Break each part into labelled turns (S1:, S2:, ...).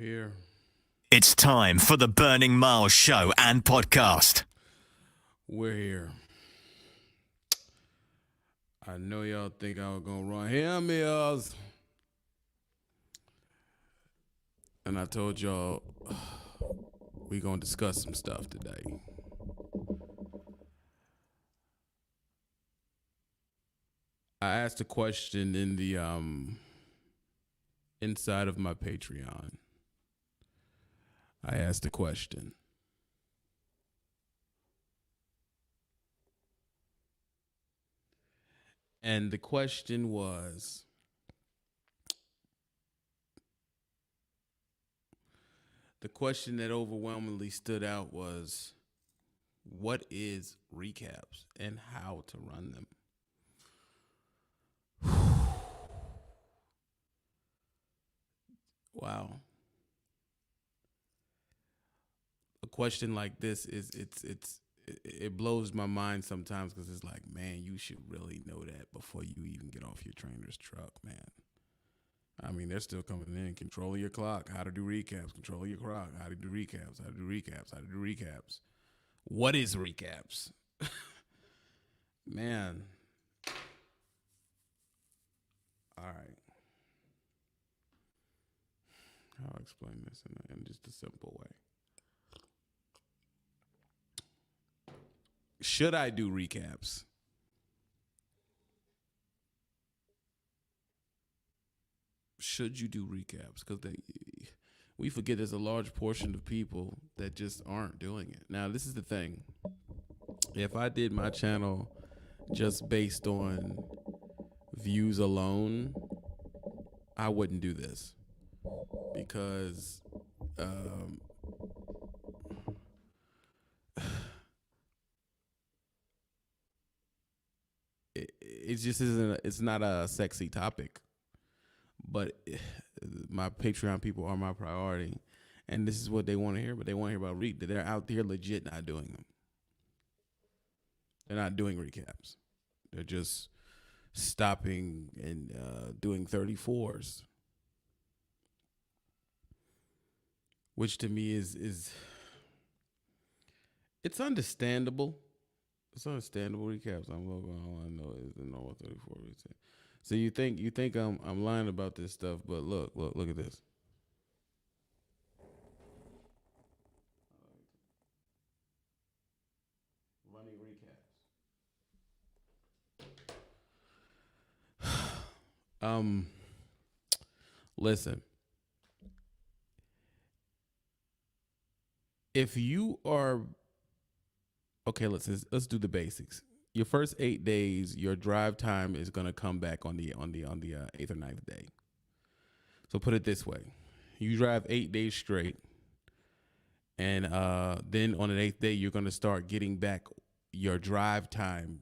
S1: here.
S2: It's time for the Burning Miles show and podcast.
S1: We're here. I know y'all think I was gonna run here, Mills. And I told y'all we gonna discuss some stuff today. I asked a question in the inside of my Patreon. I asked a question. And the question was, the question that overwhelmingly stood out was, what is recaps and how to run them? Wow. A question like this it blows my mind sometimes because it's like, man, you should really know that before you even get off your trainer's truck, man. I mean, they're still coming in. Control your clock. How to do recaps. Control your clock. How to do recaps. How to do recaps. How to do recaps. What is recaps? Man. All right. I'll explain this in just a simple way. Should I do recaps? Should you do recaps? Because we forget there's a large portion of people that just aren't doing it. Now, this is the thing. If I did my channel just based on views alone, I wouldn't do this. Because it just isn't. It's not a sexy topic, but my Patreon people are my priority, and this is what they want to hear. But they want to hear about that they're out there legit not doing them. They're not doing recaps. They're just stopping and doing 34s, which to me is it's understandable. It's understandable recaps. I'm looking. All I know is the normal 34 reset. So you think I'm lying about this stuff, but look at this. Running recaps. Listen. If you are okay, let's do the basics. Your first 8 days, your drive time is gonna come back on the 8th or 9th day. So put it this way: you drive 8 days straight, and then on the 8th day, you're gonna start getting back your drive time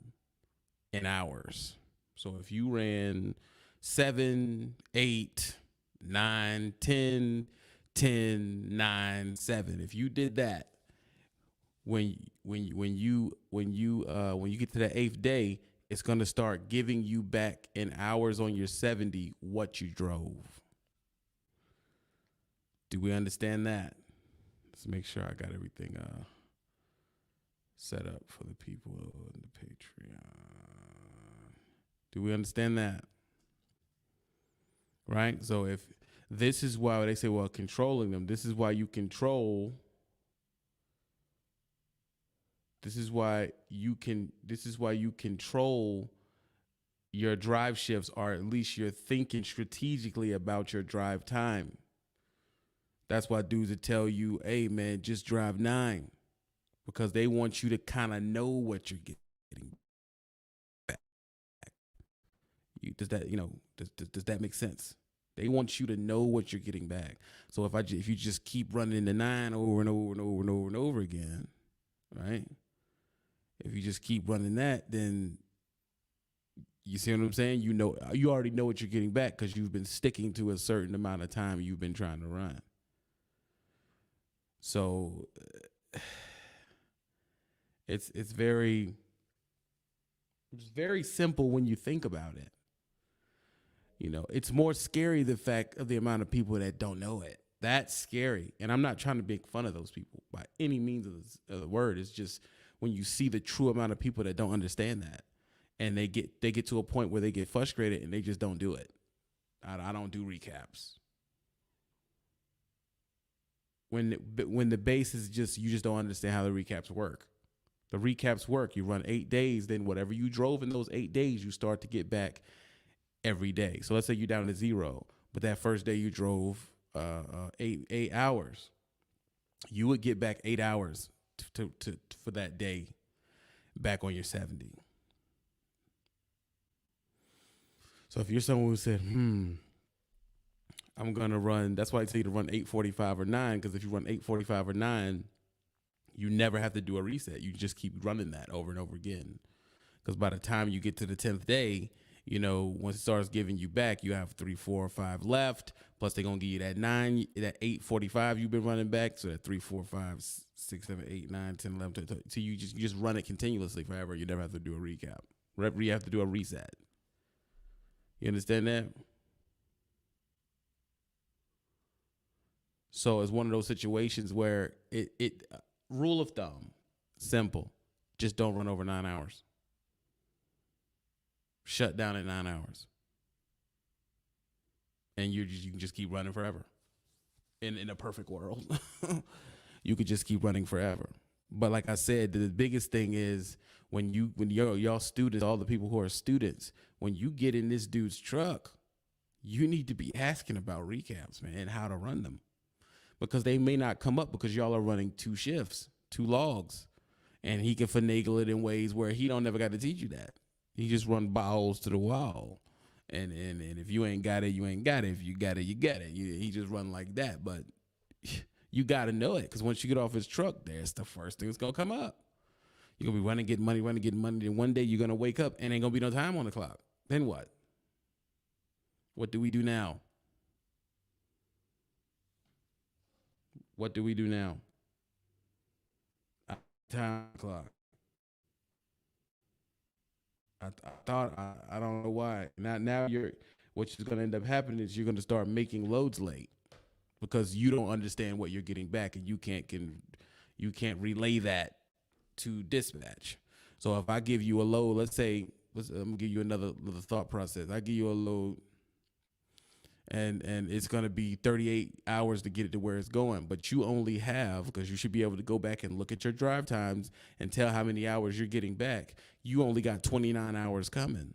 S1: in hours. So if you ran 7, 8, 9, 10, 10, 9, 7, if you did that, when you get to the 8th day, it's gonna start giving you back in hours on your 70 what you drove. Do we understand that? Let's make sure I got everything set up for the people in the Patreon. Do we understand that? Right? So if this is why they say, well, controlling them, this is why you control. This is why you control your drive shifts, or at least you're thinking strategically about your drive time. That's why dudes would tell you, hey man, just drive 9, because they want you to kind of know what you're getting back. Does that make sense? They want you to know what you're getting back. So if you just keep running the 9 over and over and over and over and over again, right? If you just keep running that, then you see what I'm saying? You already know what you're getting back because you've been sticking to a certain amount of time you've been trying to run. So it's very simple when you think about it. You know, it's more scary the fact of the amount of people that don't know it. That's scary. And I'm not trying to make fun of those people by any means of the word. It's just when you see the true amount of people that don't understand that, and they get to a point where they get frustrated and they just don't do it. I don't do recaps. When the base is just, you just don't understand how the recaps work. The recaps work. You run 8 days, then whatever you drove in those 8 days, you start to get back every day. So let's say you're down to 0, but that first day you drove 8 hours. You would get back 8 hours to for that day back on your 70. So if you're someone who said, I'm gonna run, that's why I tell you to run 8:45 or 9, because if you run 8:45 or 9, you never have to do a reset. You just keep running that over and over again. Because by the time you get to the 10th day, you know, once it starts giving you back, you have 3, 4, or 5 left. Plus they're gonna give you that 8:45 you've been running back. So that 3, 4, 5, 6, 7, 8, 9, 10, 11, 12. So you just run it continuously forever. You never have to do a recap. You have to do a reset. You understand that? So it's one of those situations where it rule of thumb, simple, just don't run over 9 hours. Shut down at 9 hours. And you can just keep running forever. In a perfect world, you could just keep running forever. But like I said, the biggest thing is when y'all students, all the people who are students, when you get in this dude's truck, you need to be asking about recaps, man, and how to run them. Because they may not come up because y'all are running 2 shifts, 2 logs. And he can finagle it in ways where he don't never got to teach you that. He just run balls to the wall. And if you ain't got it, you ain't got it. If you got it, you got it. He just run like that. But you got to know it, because once you get off his truck, that's the first thing that's going to come up. You're going to be running, getting money. Then one day you're going to wake up and ain't going to be no time on the clock. Then what? What do we do now? What do we do now? Time clock. I thought, I don't know why. Now what's going to end up happening is you're going to start making loads late because you don't understand what you're getting back, and you can't relay that to dispatch. So if I give you a load, I'm gonna give you another thought process. I give you a load, and it's going to be 38 hours to get it to where it's going. But you only have, because you should be able to go back and look at your drive times and tell how many hours you're getting back. You only got 29 hours coming.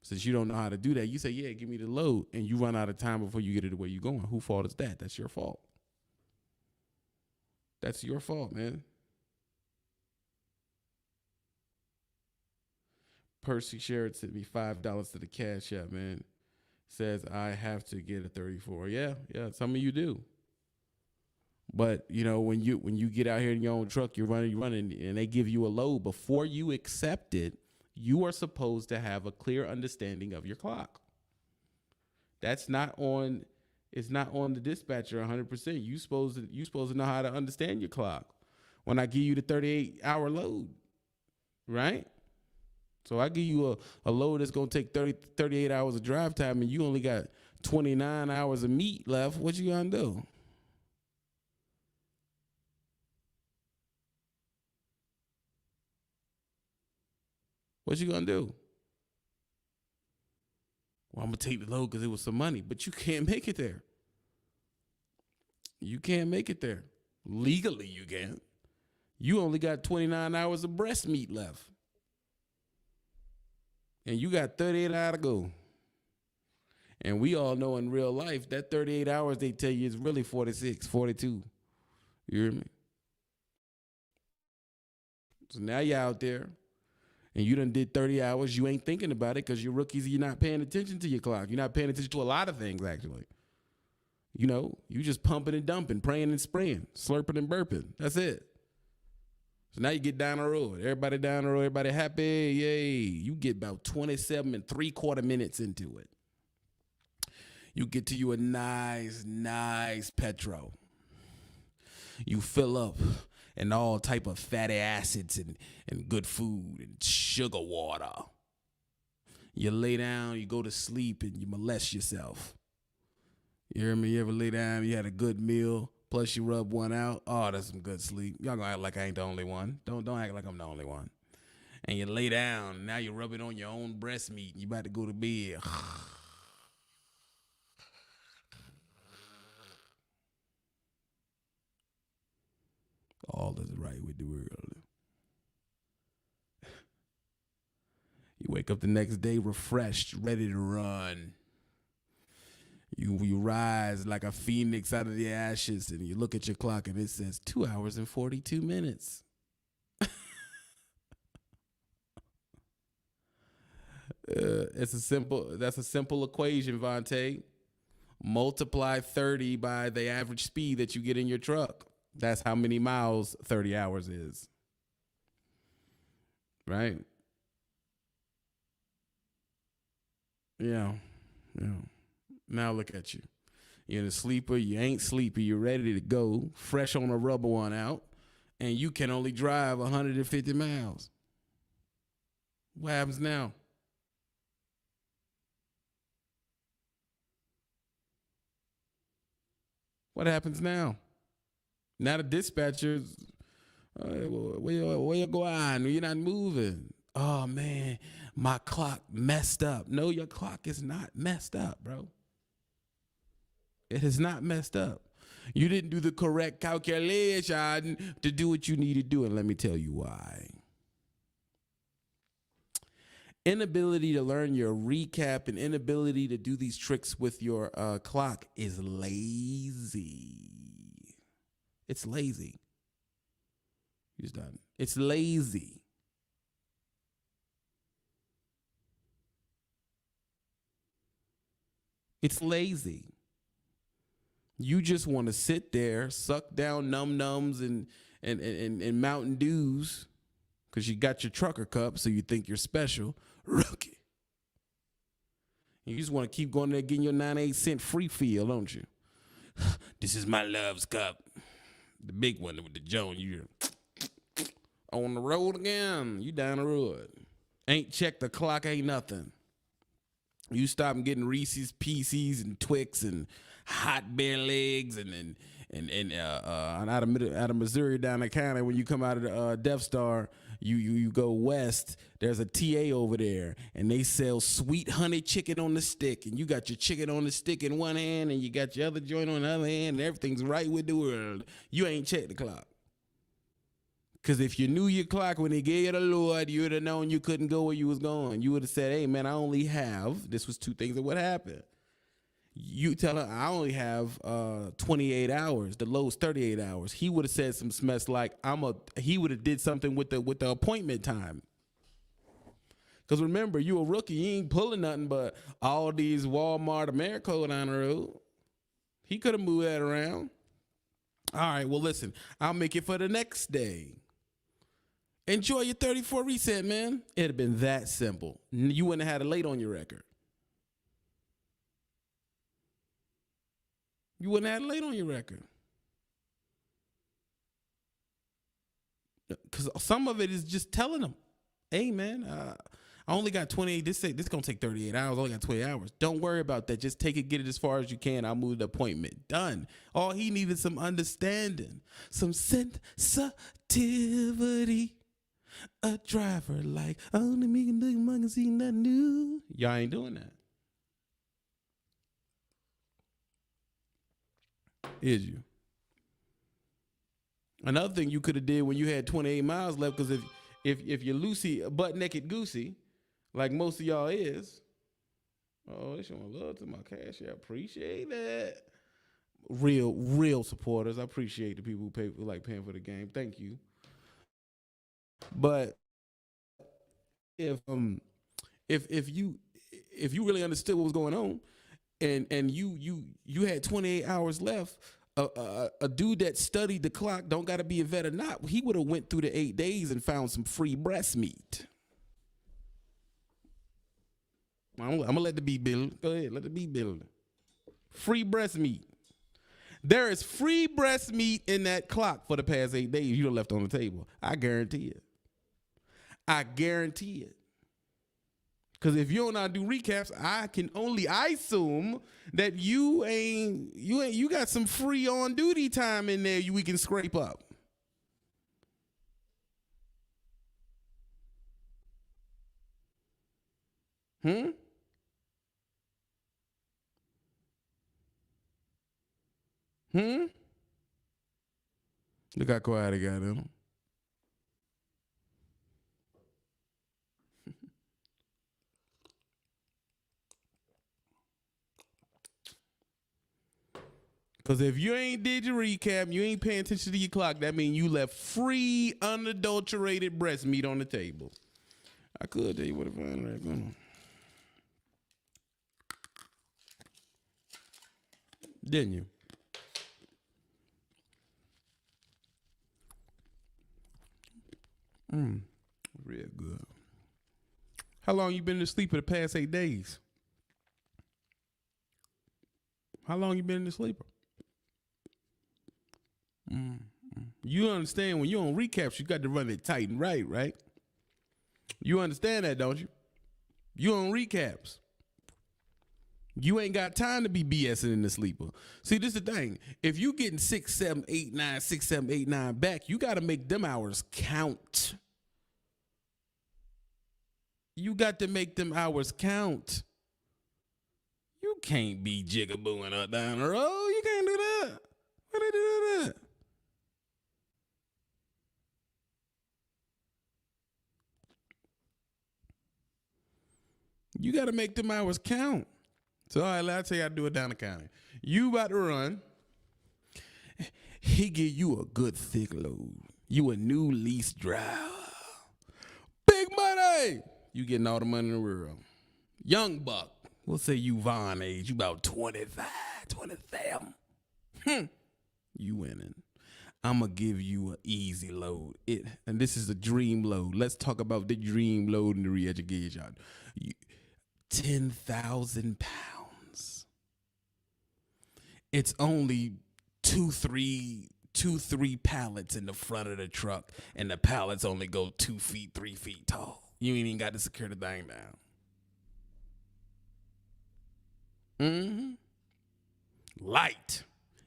S1: Since you don't know how to do that, you say, yeah, give me the load, and you run out of time before you get it to where you're going. Whose fault is that? That's your fault. That's your fault, man. Percy Sherrod sent me $5 to the Cash App, man. Says I have to get a 34. Yeah, some of you do. But you know, when you get out here in your own truck, you're running, and they give you a load. Before you accept it, you are supposed to have a clear understanding of your clock. It's not on the dispatcher 100%. You supposed to know how to understand your clock. When I give you the 38-hour load, right? So I give you a load that's going to take 38 hours of drive time, and you only got 29 hours of meat left. What you going to do? What you going to do? Well, I'm going to take the load because it was some money, but you can't make it there. You can't make it there. Legally, you can't. You only got 29 hours of breast meat left. And you got 38 hours to go. And we all know in real life that 38 hours they tell you is really 46, 42. You hear me? So now you're out there and you done did 30 hours. You ain't thinking about it because you're rookies. You're not paying attention to your clock. You're not paying attention to a lot of things, actually. You know, you just pumping and dumping, praying and spraying, slurping and burping. That's it. So now you get down the road. Everybody down the road, everybody happy, yay. You get about 27 3/4 minutes into it. You get to you a nice petro. You fill up and all type of fatty acids and good food and sugar water. You lay down, you go to sleep, and you molest yourself. You hear me? You ever lay down, you had a good meal, plus you rub one out? Oh, that's some good sleep. Y'all gonna act like I ain't the only one. Don't act like I'm the only one. And you lay down, now you rub it on your own breast meat, and you about to go to bed. All is right with the world. You wake up the next day refreshed, ready to run. You rise like a phoenix out of the ashes, and you look at your clock and it says 2 hours and 42 minutes. That's a simple equation, Vontae. Multiply 30 by the average speed that you get in your truck. That's how many miles 30 hours is. Right? Yeah. Now look at you. You're in a sleeper. You ain't sleepy. You're ready to go. Fresh on a rubber one out. And you can only drive 150 miles. What happens now? What happens now? Now the dispatcher's, where you going? You're not moving. Oh, man, my clock messed up. No, your clock is not messed up, bro. It is not messed up. You didn't do the correct calculation to do what you need to do, and let me tell you why. Inability to learn your recap and inability to do these tricks with your clock is lazy. It's lazy. He's done. It's lazy. It's lazy. You just want to sit there, suck down num-nums and Mountain Dews because you got your trucker cup, so you think you're special. Rookie. You just want to keep going there getting your 98-cent free feel, don't you? This is my love's cup. The big one with the Joan. You're on the road again. You down the road. Ain't checked the clock, ain't nothing. You stop getting Reese's Pieces and Twix and hot bear legs and out of Missouri down the county. When you come out of the Death Star, you go west. There's a TA over there, and they sell sweet honey chicken on the stick. And you got your chicken on the stick in one hand, and you got your other joint on the other hand, and everything's right with the world. You ain't checked the clock. Because if you knew your clock when they gave you the Lord, you would have known you couldn't go where you was going. You would have said, hey, man, I only have, this was two things that would happen. You tell her, I only have 28 hours. The low's 38 hours. He would have said some mess like, he would have did something with the appointment time. Because remember, you a rookie. You ain't pulling nothing but all these Walmart Americo down the road. He could have moved that around. All right, well, listen, I'll make it for the next day. Enjoy your 34 reset, man. It'd have been that simple. You wouldn't have had a late on your record. You wouldn't have had a late on your record. Because some of it is just telling them, hey, man, I only got 28. This is going to take 38 hours. I only got 20 hours. Don't worry about that. Just take it, get it as far as you can. I'll move the appointment. Done. All he needed some understanding, some sensitivity. A driver like, only me can do my see nothing new. Y'all ain't doing that. Is you? Another thing you could have did when you had 28 miles left, because if you're Lucy butt naked goosey, like most of y'all is, oh, they showing love to my cash. I appreciate that. Real supporters. I appreciate the people who like paying for the game. Thank you. But if you really understood what was going on, and you had 28 hours left, a dude that studied the clock, don't got to be a vet or not, he would have went through the 8 days and found some free breast meat. I'm gonna let the beat build. Go ahead, let the beat build. Free breast meat. There is free breast meat in that clock for the past 8 days you done left on the table. I guarantee it. I guarantee it. Because if you don't know how to do recaps, I assume that you got some free on duty time in there we can scrape up. Hmm? Look how quiet it got in. Because if you ain't did your recap, you ain't paying attention to your clock, that means you left free, unadulterated breast meat on the table. I could tell you what if I ain't going on. Didn't you? Real good. How long you been asleep for the past 8 days? How long you been in the sleeper? You understand when you on recaps, you got to run it tight and right? You understand that, don't you? You on recaps. You ain't got time to be BSing in the sleeper. See, this is the thing. If you getting 6, 7, 8, 9, 6, 7, 8, 9 back, you got to make them hours count. You got to make them hours count. You can't be jigabooing up down the road. You can't do that. Why they do that? You got to make them hours count. So, all right, I'll tell you how to do it down the county. You about to run. He give you a good thick load. You a new lease driver. Big money. You getting all the money in the world. Young buck. We'll say you Vaughn age. You about 25, 27. You winning. I'm going to give you an easy load. And this is a dream load. Let's talk about the dream load in the re-education. 10,000 pounds. It's only two, three pallets in the front of the truck, and the pallets only go 2 feet, 3 feet tall. You ain't even got to secure the thing down. Light.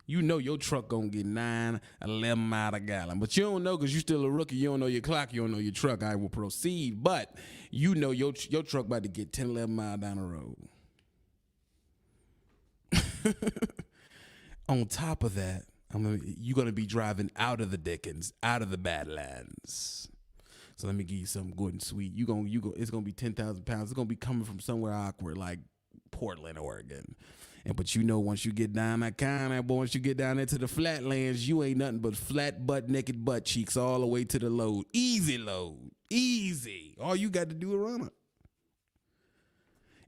S1: You know your truck gonna get 9, 11 miles a gallon. But you don't know because you still a rookie. You don't know your clock. You don't know your truck. I will proceed. But you know your truck about to get 10, 11 miles down the road. On top of that, you're going to be driving out of the Dickens, out of the Badlands. So let me give you something good and sweet. It's going to be 10,000 pounds. It's going to be coming from somewhere awkward like Portland, Oregon. But you know, once you get down that kind, once you get down there to the flatlands, you ain't nothing but flat butt, naked butt cheeks all the way to the load. Easy load. Easy. All you got to do is run it.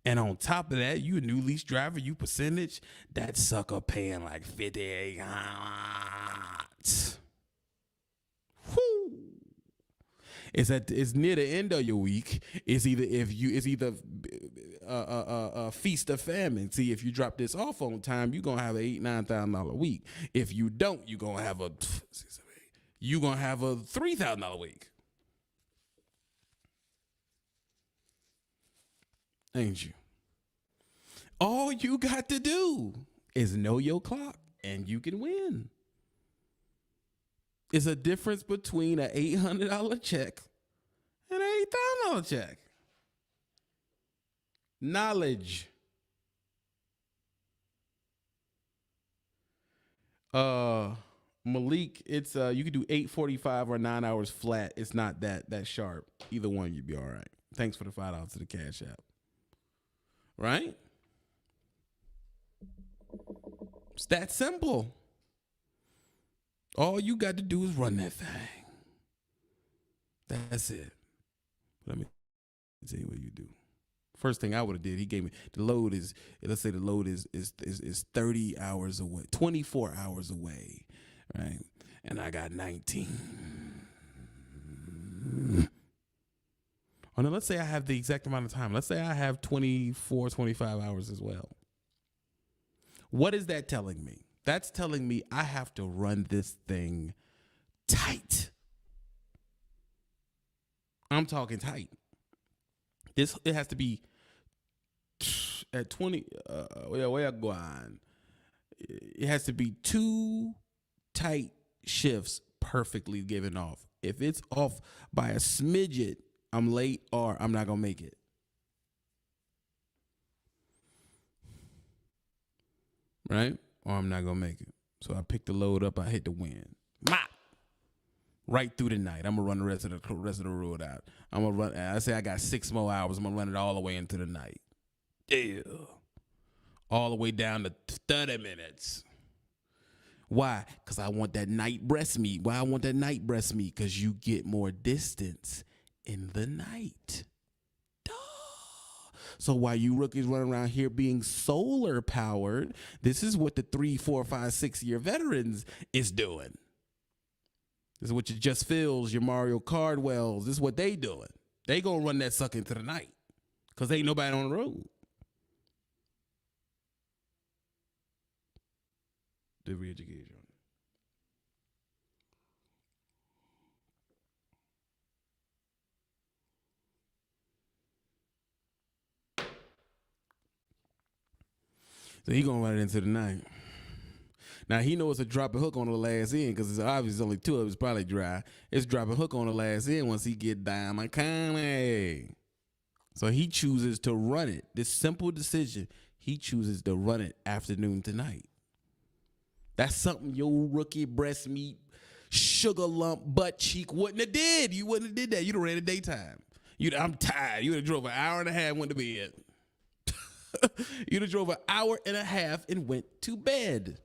S1: And on top of that, you a new lease driver, you percentage, that sucker paying like 58. Whoo. It's near the end of your week. It's either feast or famine. See, if you drop this off on time, you're gonna have an $8,000-$9,000 a week. If you don't, you're gonna have a $3,000 a week. Ain't you? All you got to do is know your clock and you can win. It's a difference between an $800 check and an $8,000 check. Knowledge. Malik, it's you can do 8:45 or 9 hours flat. It's not that sharp. Either one, you'd be all right. Thanks for the $5 to the Cash App. Right? It's that simple. All you got to do is run that thing. That's it. Let me tell you what you do. First thing I would have did, he gave me the load is, let's say the load is 30 hours away, 24 hours away, right? And I got 19. Oh, no, let's say I have the exact amount of time. Let's say I have 24, 25 hours as well. What is that telling me? That's telling me I have to run this thing tight. I'm talking tight. It has to be at 20, where I going? It has to be 2 tight shifts perfectly given off. If it's off by a smidget, I'm late or I'm not gonna make it. Right? Or I'm not gonna make it. So I pick the load up, I hit the wind. Mop! Right through the night. I'm gonna run the rest of the road out. I'm gonna run. I say I got 6 more hours. I'm gonna run it all the way into the night. Yeah. All the way down to 30 minutes. Why? Because I want that night breast meat. Why I want that night breast meat? Because you get more distance in the night. Duh. So while you rookies running around here being solar powered, this is what the 3, 4, 5, 6 year veterans is doing. This is what your Just Phils, your Mario Cardwells, this is what they doing. They gonna run that sucker into the night because ain't nobody on the road. The re-education. So he gonna run it into the night. Now he knows it's a dropping hook on the last end because it's obviously only 2 of it's probably dry. It's dropping hook on the last end once he get down my Connie. So he chooses to run it. This simple decision, he chooses to run it afternoon to night. That's something your rookie breast meat, sugar lump, butt cheek wouldn't have did. You wouldn't have did that. You'd have ran the daytime. I'm tired. You'd have drove an hour and a half, went to bed. You'd have drove an hour and a half and went to bed.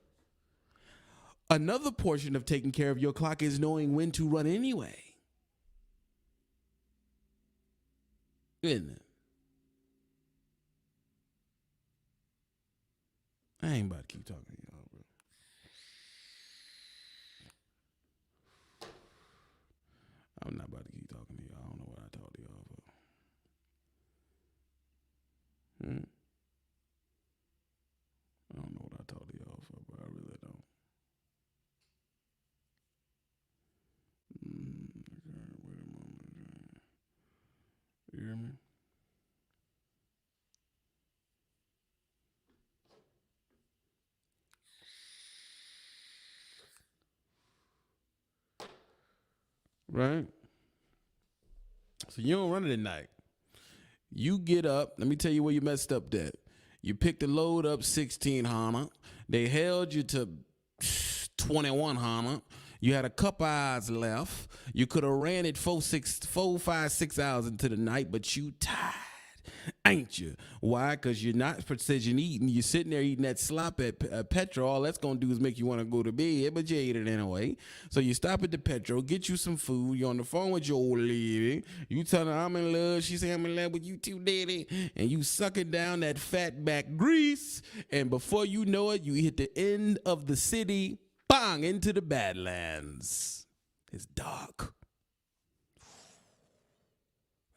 S1: Another portion of taking care of your clock is knowing when to run anyway. Isn't it? I ain't about to keep talking to y'all, bro. I'm not about to keep talking to y'all. I don't know what I talked to y'all for. I don't know what I talked to y'all for, but I really don't. Okay, wait a moment. You hear me? Right? So you don't run it at night. You get up. Let me tell you where you messed up that. You picked the load up 16 Hana. They held you to 21 Hana. You had a couple hours left. You could have ran it 4, 5, 6 hours into the night, but you tired, ain't you? Why? Because you're not precision eating. You're sitting there eating that slop at Petro. All that's going to do is make you want to go to bed, but you ate it anyway. So you stop at the Petro, get you some food. You're on the phone with your old lady. You tell her, I'm in love. She say, I'm in love with you too, daddy. And you sucking down that fat back grease. And before you know it, you hit the end of the city, bang, into the Badlands. It's dark.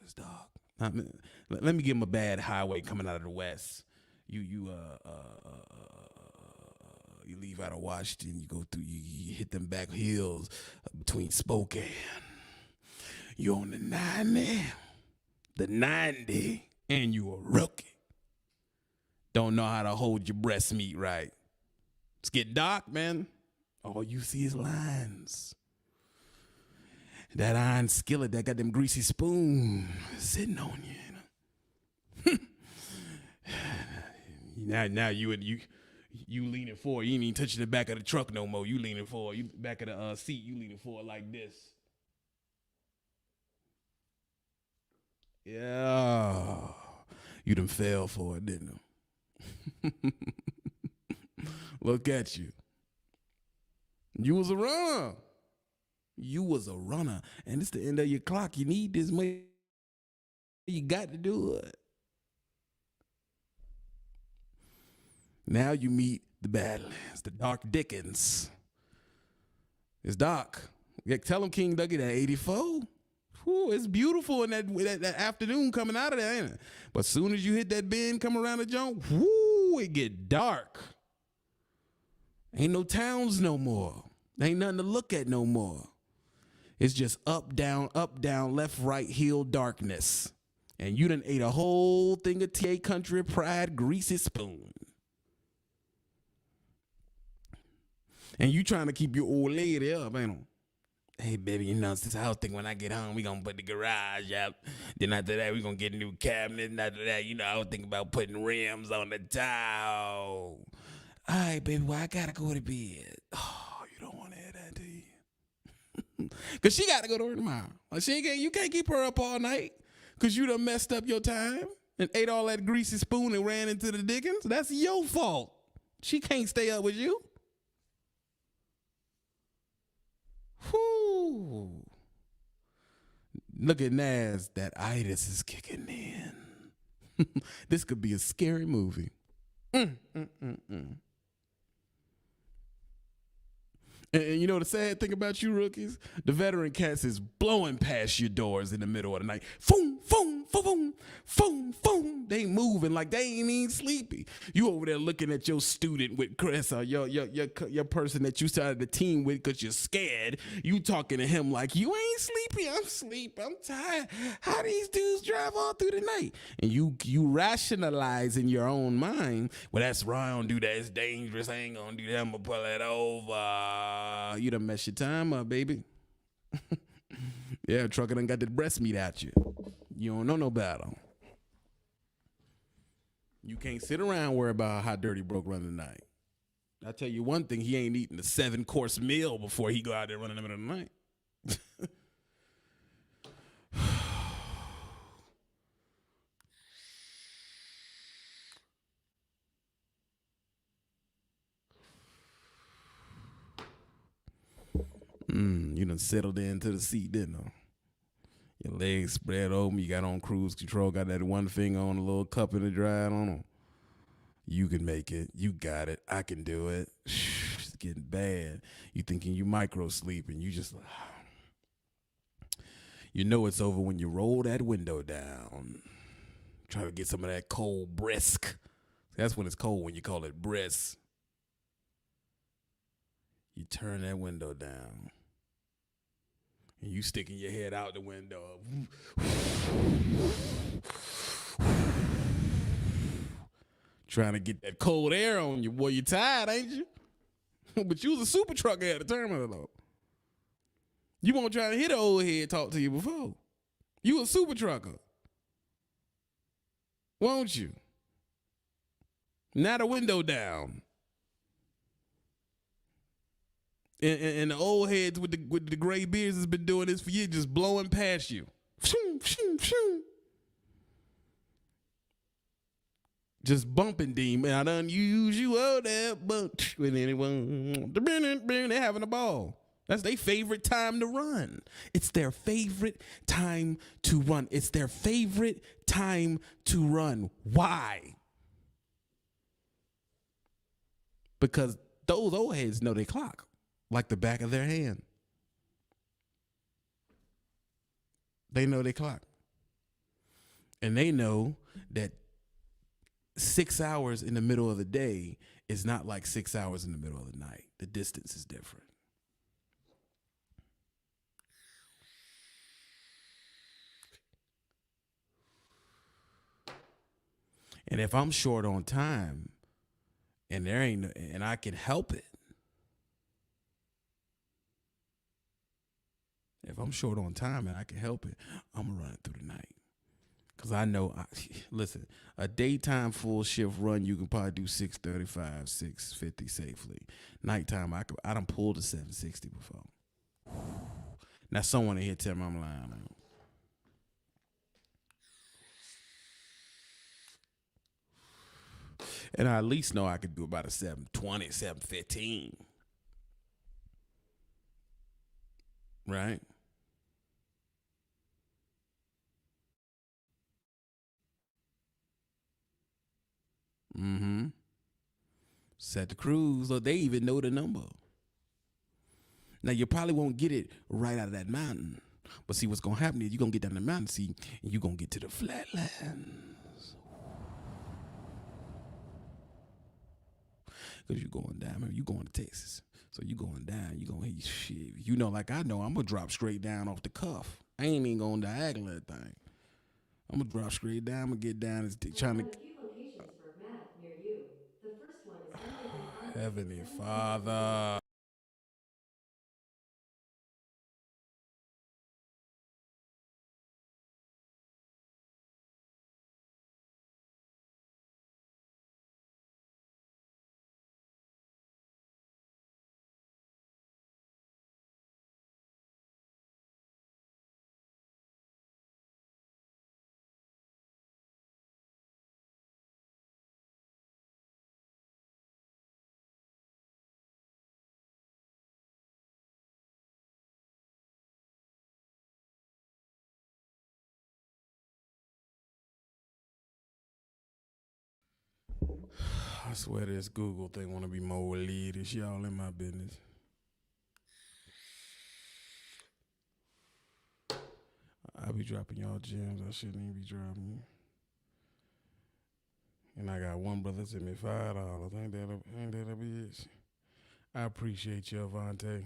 S1: It's dark. Let me give him a bad highway coming out of the west. You leave out of Washington, you go through, you hit them back hills between Spokane. You're on the 90, and you a rookie. Don't know how to hold your breast meat right. It's getting dark, man. All you see is lines. That iron skillet that got them greasy spoon sitting on you. Now you leaning forward. You ain't even touching the back of the truck no more. You leaning forward. You back of the seat. You leaning forward like this. Yeah, you done fell for it, didn't you? Look at you. You was a runner. You was a runner, and it's the end of your clock. You need this money. You got to do it. Now you meet the Badlands, the Dark Dickens. It's dark. Yeah, tell him King Dougie that 84. Whew, it's beautiful in that afternoon coming out of there, ain't it? But as soon as you hit that bend, come around the jump, whoo, it get dark. Ain't no towns no more. Ain't nothing to look at no more. It's just up, down, left, right, hill, darkness. And you done ate a whole thing of TA Country Pride greasy spoon. And you trying to keep your old lady up, ain't you? Hey, baby, you know, since I was thinking when I get home, we going to put the garage up. Then after that, we going to get a new cabinet. And after that, you know, I was thinking about putting rims on the towel. All right, baby, well, I got to go to bed. Oh, you don't want to hear that, do you? Because she got to go to work tomorrow. Like, you can't keep her up all night because you done messed up your time and ate all that greasy spoon and ran into the Dickens. That's your fault. She can't stay up with you. Whoo. Look at Naz, that itis is kicking in. This could be a scary movie. And you know the sad thing about you rookies? The veteran cats is blowing past your doors in the middle of the night. Foom, foom, foom, foom, foom. They moving like they ain't even sleepy. You over there looking at your student with Chris or your person that you started the team with because you're scared. You talking to him like, you ain't sleepy. I'm sleep. I'm tired. How these dudes drive all through the night? And you rationalize in your own mind, well, that's wrong. I don't do that. It's dangerous. I ain't gonna do that. I'm gonna pull it over. You done mess your time up, baby. Yeah, trucker done got the breast meat at you. You don't know no better. You can't sit around worry about how dirty broke run tonight. I tell you one thing, he ain't eating a 7-course meal before he go out there running in the middle of the night. You done settled into the seat, didn't you? Your legs spread open, you got on cruise control, got that one finger on a little cup in the drive on them. You can make it. You got it. I can do it. It's getting bad. You thinking you micro sleeping. You just, you know it's over when you roll that window down. Try to get some of that cold brisk. That's when it's cold, when you call it brisk. You turn that window down. And you sticking your head out the window. Trying to get that cold air on you. Boy, you tired, ain't you? But you was a super trucker at the terminal, though. You won't try to hit an old head talk to you before. You a super trucker. Won't you? Now the window down. And the old heads with the gray beards has been doing this for years, just blowing past you. Just bumping demon. I done use you all that, but with anyone, they're having a ball. That's their favorite time to run. It's their favorite time to run. It's their favorite time to run. Why? Because those old heads know they clock like the back of their hand. They know they clock. And they know that 6 hours in the middle of the day is not like 6 hours in the middle of the night. The distance is different. And if I'm short on time and I can help it, if I'm short on time and I can help it, I'm going to run it through the night. Because I know, listen, a daytime full shift run, you can probably do 635, 650 safely. Nighttime, I done pulled a 760 before. Now, someone in here tell me I'm lying. And I at least know I could do about a 720, 715. Right? Set the cruise. Look, they even know the number. Now, you probably won't get it right out of that mountain. But see, what's going to happen is you're going to get down the mountain, see, and you're going to get to the flatlands. Because you're going down. Remember, you're going to Texas. So you're going down. You're going to hit shit. Like I know, I'm going to drop straight down off the cuff. I ain't even going diagonal that thing. I'm gonna drop straight down. I'm gonna get down and
S3: I
S1: trying to.
S3: found a few locations for meth near you. The first one is only a bit farther,
S1: Heavenly
S3: 17 miles away.
S1: Father. I swear this Google thing want to be more elitist. Y'all in my business. I be dropping y'all gems. I shouldn't even be dropping. And I got one brother sent me $5. Ain't that a bitch? I appreciate you, Avante.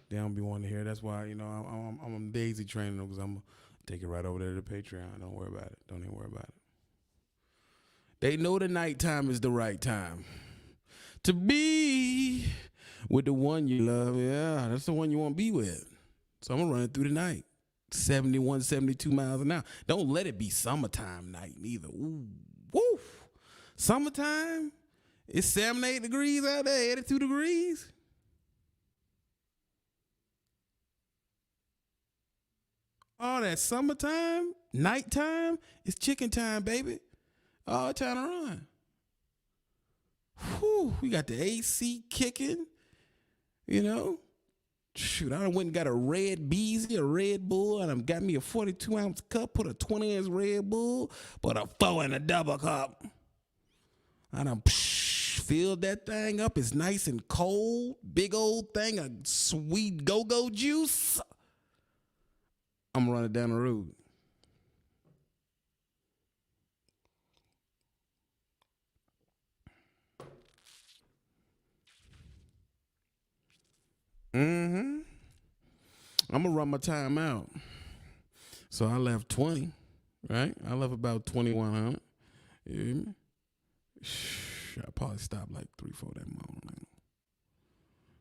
S1: They don't be wanting to hear. That's why I'm daisy training them because I'm gonna take it right over there to Patreon. Don't worry about it. Don't even worry about it. They know the nighttime is the right time to be with the one you love. Yeah, that's the one you want to be with. So I'm gonna run it through the night. 71, 72 miles an hour. Don't let it be summertime night neither. Ooh, woo. Summertime, it's 78 degrees out there, 82 degrees. All that summertime, nighttime, it's chicken time, baby. All time to run. Whew, we got the AC kicking, you know. Shoot, I done went and got a red Beezy, a Red Bull, and I got me a 42-ounce cup, put a 20-ounce Red Bull, put a 4 in a double cup. I done filled that thing up. It's nice and cold. Big old thing of sweet go-go juice. I'm running down the road. I'm gonna run my time out. So I left 20, right? I left about 2,100. You hear me? I probably stopped like 3, 4 that morning.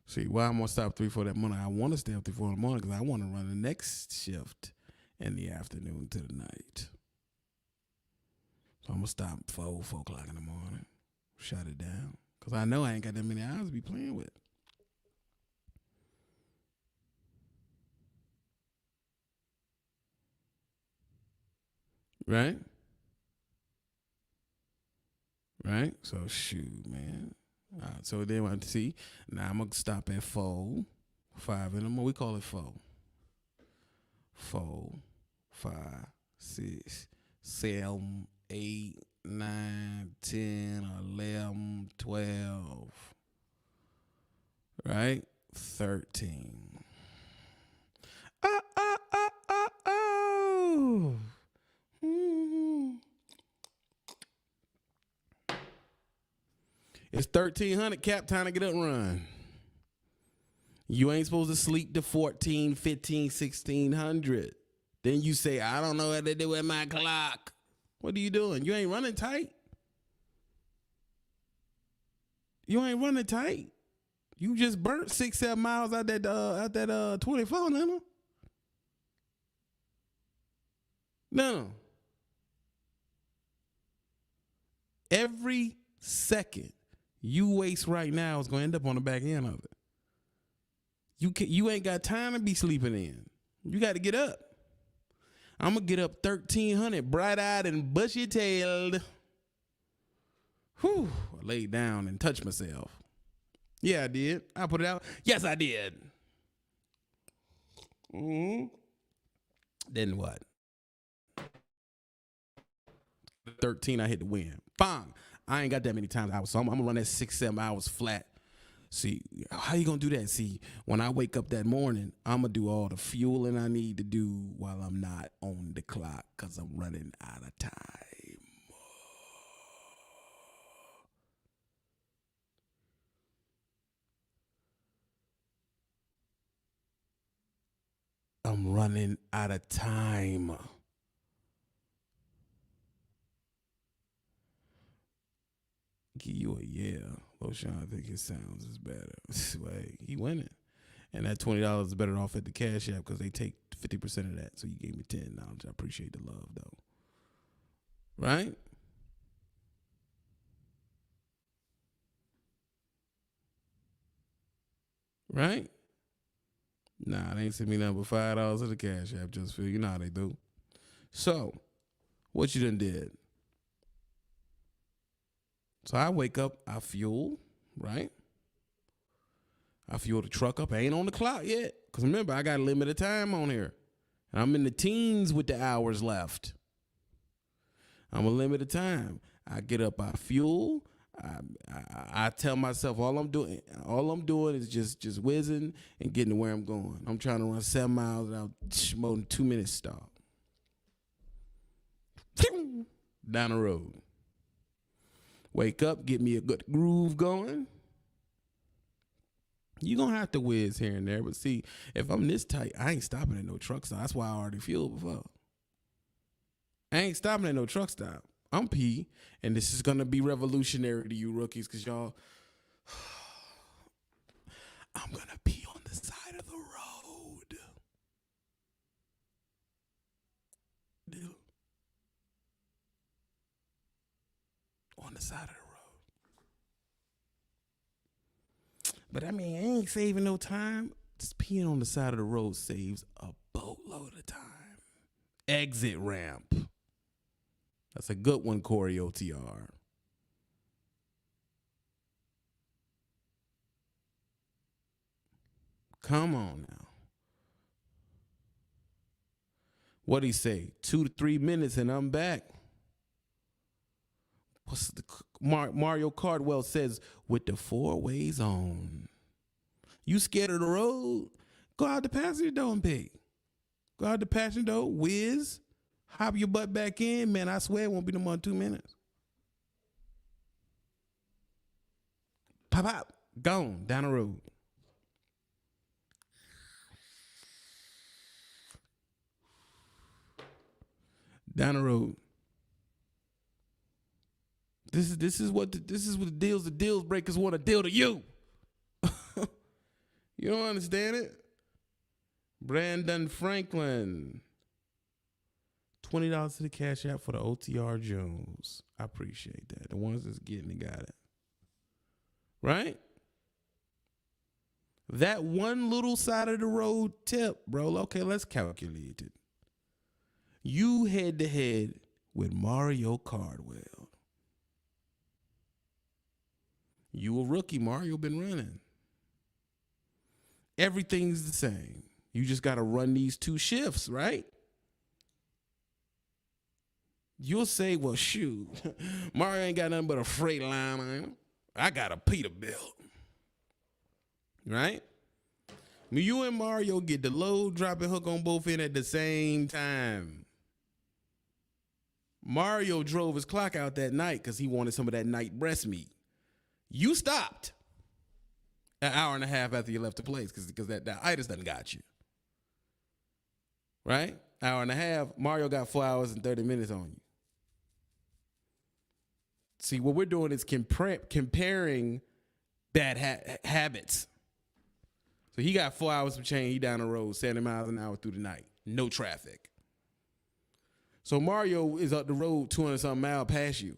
S1: See, why I'm gonna stop 3, 4 that morning? I want to stay up 3, 4 in the morning because I want to run the next shift in the afternoon to the night. So I'm gonna stop 4 o'clock in the morning, shut it down because I know I ain't got that many hours to be playing with. Right? Right? So shoot, man. All right, so then I see. Now I'm gonna stop at 4, 5 in the morning. We call it 4. 4, 5, 6, 7, 8, 9, 10, 11, 12. Right? 13. Oh. It's 1,300 cap, time to get up and run. You ain't supposed to sleep to 14, 15, 1,600. Then you say, I don't know what to do with my clock. What are you doing? You ain't running tight. You ain't running tight. You just burnt 6, 7 miles out that 24, no. No. Every second you waste right now is going to end up on the back end of it. You ain't got time to be sleeping in. You got to get up. I'm going to get up 1,300, bright-eyed and bushy-tailed. Whew, I laid down and touched myself. Yeah, I did. I put it out. Yes, I did. Then what? 13, I hit the win. Bang. I ain't got that many times out, so I'm going to run that 6, 7 hours flat. See, how you going to do that? See, when I wake up that morning, I'm going to do all the fueling I need to do while I'm not on the clock because I'm running out of time. I'm running out of time. Give you a yeah. Loshawn, I think his sounds is better. Wait, he winning. And that $20 is better off at the Cash App because they take 50% of that. So you gave me $10. I appreciate the love, though. Right? Right? Nah, they ain't sent me nothing but $5 at the Cash App just for you know how they do. So, what you done did? So I wake up, I fuel, right? I fuel the truck up. I ain't on the clock yet. Because remember, I got limited time on here. And I'm in the teens with the hours left. I'm a limited time. I get up, I fuel. I tell myself all I'm doing is just whizzing and getting to where I'm going. I'm trying to run 7 miles without more than 2 minutes stop. Down the road. Wake up, get me a good groove going. You're going to have to whiz here and there. But see, if I'm this tight, I ain't stopping at no truck stop. That's why I already fueled before. I ain't stopping at no truck stop. I'm P, and this is going to be revolutionary to you rookies because y'all, I'm going to pee on the side of the road. Deal. On the side of the road. But I mean, I ain't saving no time. Just peeing on the side of the road saves a boatload of time. Exit ramp. That's a good one, Corey OTR. Come on now. What'd he say? 2 to 3 minutes and I'm back. What's the Mario Cardwell says with the 4 ways on. You scared of the road? Go out the passenger door and pay. Go out the passenger door, whiz, hop your butt back in. Man, I swear it won't be no more than 2 minutes. Pop, pop, gone, down the road. Down the road. This is what the deals breakers want to deal to you. You don't understand it? Brandon Franklin. $20 to the Cash App for the OTR Jones. I appreciate that. The ones that's getting it got it. Right? That one little side of the road tip, bro. Okay, let's calculate it. You head to head with Mario Cardwell. You a rookie, Mario been running. Everything's the same. You just got to run these 2 shifts, right? You'll say, well, shoot, Mario ain't got nothing but a freight line on him. I got a Peterbilt. Right? When you and Mario get the load, drop and hook on both ends at the same time. Mario drove his clock out that night because he wanted some of that night breast meat. You stopped an hour and a half after you left the place because that itis done got you. Right? Hour and a half. Mario got 4 hours and 30 minutes on you. See, what we're doing is comparing bad habits. So he got 4 hours of change. He down the road, 70 miles an hour through the night. No traffic. So Mario is up the road 200-something miles past you.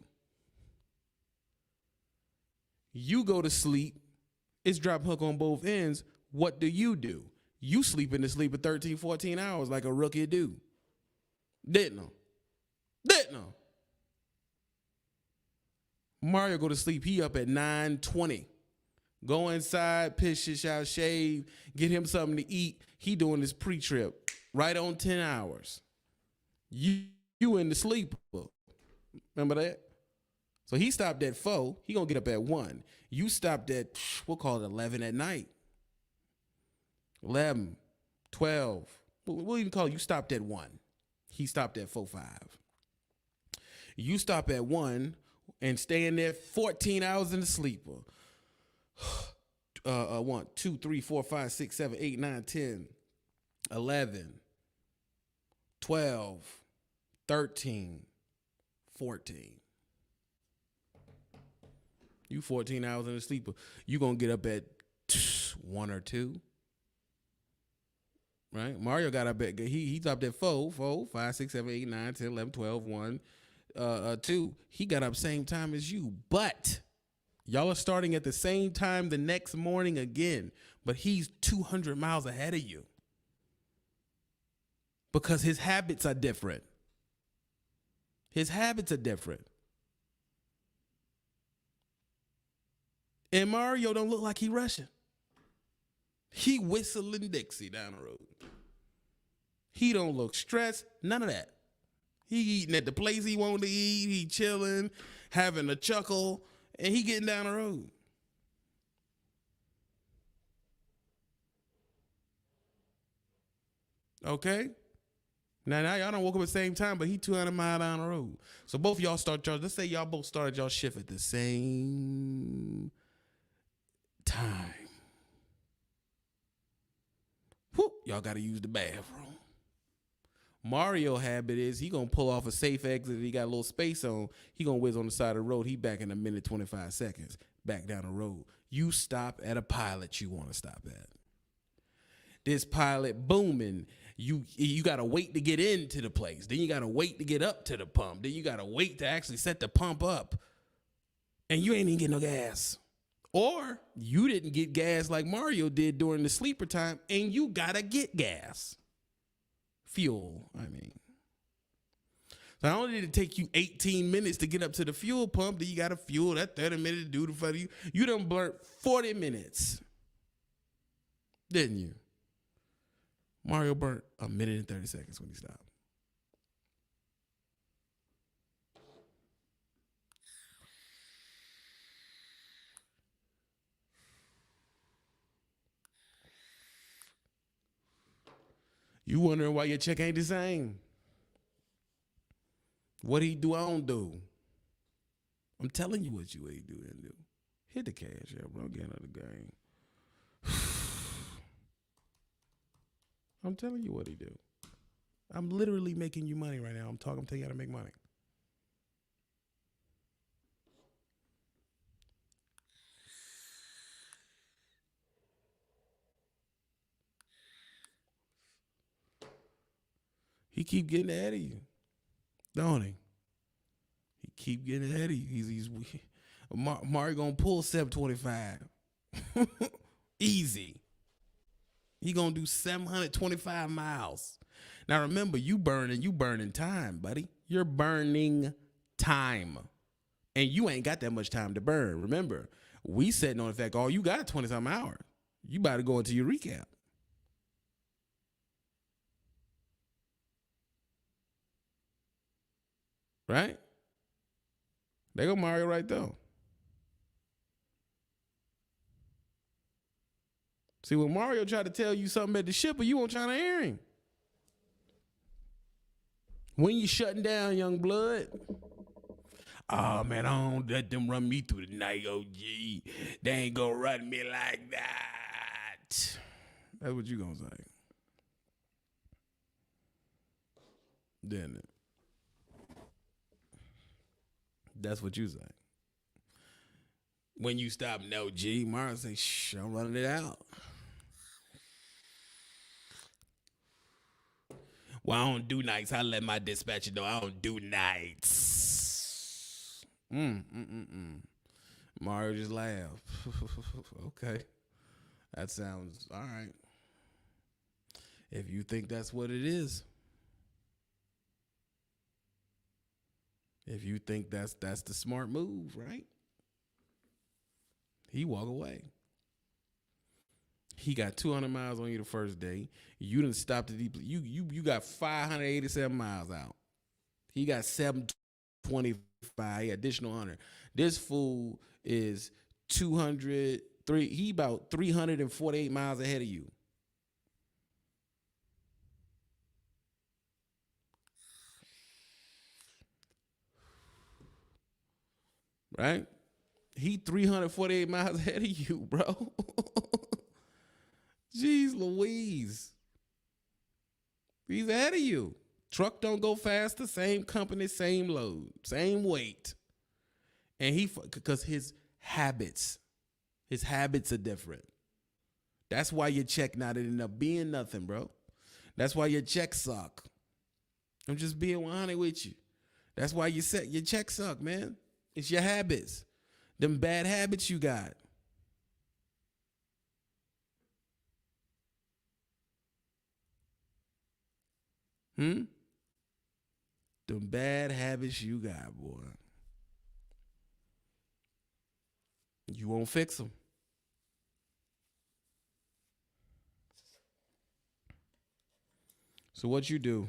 S1: You go to sleep. It's drop hook on both ends. What do? You sleep in the sleep of 13, 14 hours like a rookie do. Didn't know. Mario go to sleep. He up at 9:20. Go inside, piss, shit, shower, shave, get him something to eat. He doing his pre-trip right on 10 hours. You in the sleeper. Remember that? So he stopped at 4. He gonna get up at 1. You stopped at, we'll call it 11 at night. 11, 12. We'll even call it, you stopped at 1. He stopped at 4, 5. You stop at 1 and stay in there 14 hours in the sleeper. 1, 2, 3, 4, 5, 6, 7, 8, 9, 10, 11, 12, 13, 14. You 14 hours in the sleeper. You going to get up at 1 or 2. Right? Mario got up at, he dropped at 4, 5, 6, 7, 8, 9, 10, 11, 12, 1, 2. He got up same time as you. But y'all are starting at the same time the next morning again. But he's 200 miles ahead of you. Because his habits are different. His habits are different. And Mario don't look like he rushing. He whistling Dixie down the road. He don't look stressed. None of that. He eating at the place he wanted to eat. He chilling, having a chuckle, and he getting down the road. Okay? Now y'all don't woke up at the same time, but he 200 miles down the road. So both of y'all start y'all, let's say y'all both started y'all shift at the same time. Whoop, y'all got to use the bathroom. Mario habit is he going to pull off a safe exit. He got a little space on. He going to whiz on the side of the road. He back in a minute, 25 seconds. Back down the road. You stop at a pilot you want to stop at. This pilot booming. You got to wait to get into the place. Then you got to wait to get up to the pump. Then you got to wait to actually set the pump up. And you ain't even getting no gas. Or you didn't get gas like Mario did during the sleeper time, and you got to get gas. Fuel, I mean. So not only did it take you 18 minutes to get up to the fuel pump, then you got to fuel that 30 minutes to do the for you. You done burnt 40 minutes, didn't you? Mario burnt 1 minute and 30 seconds when he stopped. You wondering why your check ain't the same. What he do, I don't do. I'm telling you what he do and do. Hit the cash, yeah, bro. Get another game. I'm telling you what he do. I'm literally making you money right now. I'm telling you how to make money. He keep getting ahead of you, don't he? He keep getting ahead of you. He's Mario gonna pull 725. Easy. He gonna do 725 miles. Now remember, you burning time, buddy. You're burning time. And you ain't got that much time to burn. Remember, we sitting on the fact, you got 20-something hours. You about to go into your recap. Right? There go Mario right there. See, when Mario tried to tell you something at the shipper, you won't try to hear him. When you shutting down, young blood? Oh, man, I don't let them run me through the night, OG. They ain't gonna run me like that. That's what you gonna say. Then it? That's what you say. When you stop, no, G, Mario say, shh, I'm running it out. Well, I don't do nights. I let my dispatcher know I don't do nights. Mario just laughed. Okay. That sounds all right. If you think that's what it is. If you think that's the smart move, right? He walk away. He got 200 miles on you the first day. You done stopped the deep. You got 587 miles out. He got 725, additional 100. This fool is 203. He about 348 miles ahead of you. Right? He 348 miles ahead of you, bro. Jeez Louise. He's ahead of you. Truck don't go faster, same company, same load, same weight. And because his habits are different. That's why your check not ending up being nothing, bro. That's why your check suck. I'm just being 100 with you. That's why your check suck, man. It's your habits. Them bad habits you got. Them bad habits you got, boy. You won't fix them. So what you do?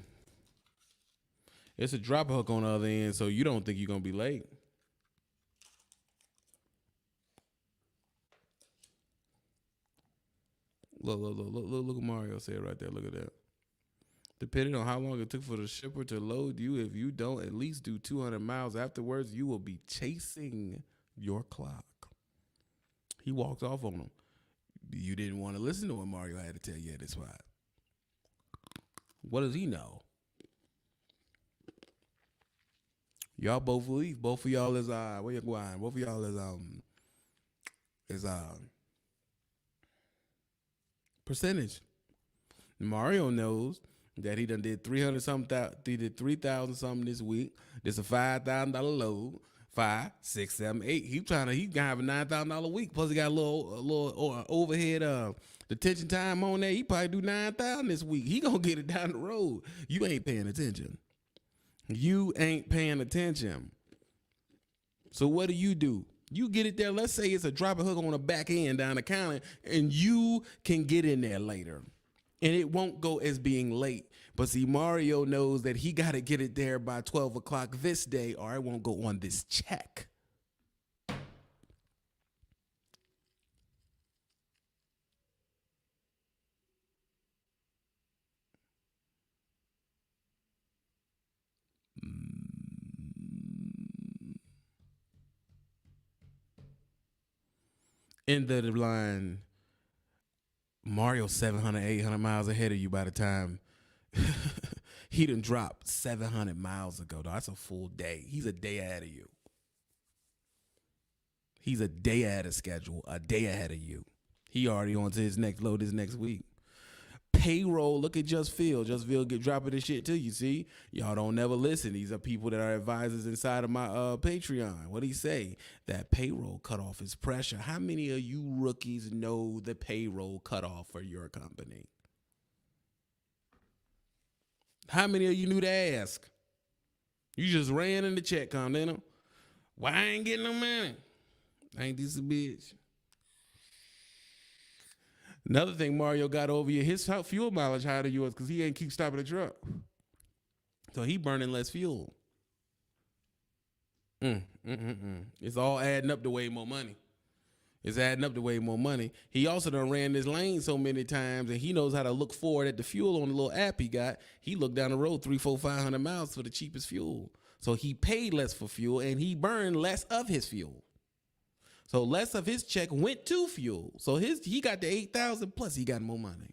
S1: It's a drop hook on the other end, so you don't think you're gonna be late. Look what Mario said right there. Look at that. Depending on how long it took for the shipper to load you, if you don't at least do 200 miles afterwards, you will be chasing your clock. He walked off on him. You didn't want to listen to what Mario had to tell you at this spot. What does he know? Y'all both leave. Both of y'all is where you going? Both of y'all is percentage. Mario knows that he done did 300 something. He did 3,000 something this week. This a $5,000 load. 5, 6, 7, 8. He gonna have a $9,000 a week. Plus he got a little overhead detention time on there. He probably do 9,000 this week. He gonna get it down the road. You ain't paying attention. You ain't paying attention. So what do? You get it there. Let's say it's a drop and hook on the back end down the counter, and you can get in there later. And it won't go as being late. But see, Mario knows that he got to get it there by 12 o'clock this day, or it won't go on this check. End of the line, Mario 700, 800 miles ahead of you by the time he done dropped 700 miles ago. That's a full day. He's a day ahead of you. He's a day ahead of schedule, a day ahead of you. He already on to his next load this next week. Payroll, look at Just Phil. Just Phil get dropping this shit too, you see? Y'all don't never listen. These are people that are advisors inside of my Patreon. What do he say? That payroll cutoff is pressure. How many of you rookies know the payroll cutoff for your company? How many of you knew to ask? You just ran in the check, Condeno. Why I ain't getting no money? Ain't this a bitch? Another thing Mario got over you, his fuel mileage higher than yours because he ain't keep stopping the truck. So he burning less fuel. It's all adding up to way more money. It's adding up to way more money. He also done ran this lane so many times, and he knows how to look forward at the fuel on the little app he got. He looked down the road 300, 400, 500 miles for the cheapest fuel. So he paid less for fuel, and he burned less of his fuel. So less of his check went to fuel. So he got the 8,000 plus he got more money.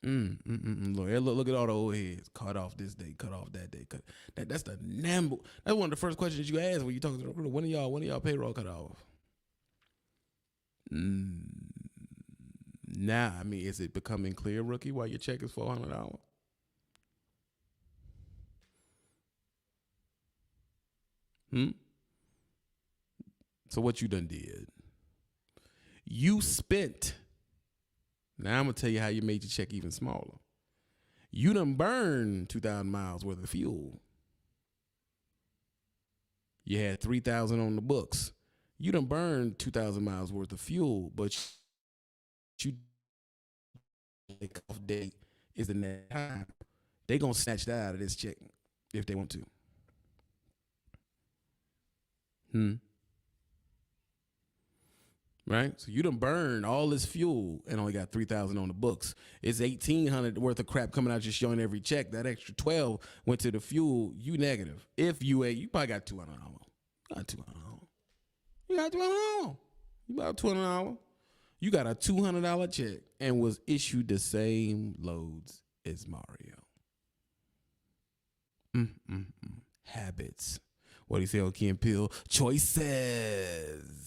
S1: Look at all the overheads. Cut off this day, cut off that day. That's the number. That's one of the first questions you ask when you talk to the recruiter. When y'all payroll cut off? Now, I mean, is it becoming clear, rookie, why your check is $400? So what you done did? You spent. Now I'm gonna tell you how you made your check even smaller. You done burned 2,000 miles worth of fuel. You had 3,000 on the books. You done burned 2,000 miles worth of fuel, but you off date is the next time. They gonna snatch that out of this check if they want to. Right? So you done burned all this fuel and only got 3,000 on the books. It's 1,800 worth of crap coming out just showing every check. That extra 12 went to the fuel. You negative. If you probably got $200. Not $200. You got $20. You about $20. You got a $200 check and was issued the same loads as Mario. Habits. What do you say on Key and Peele? Choices.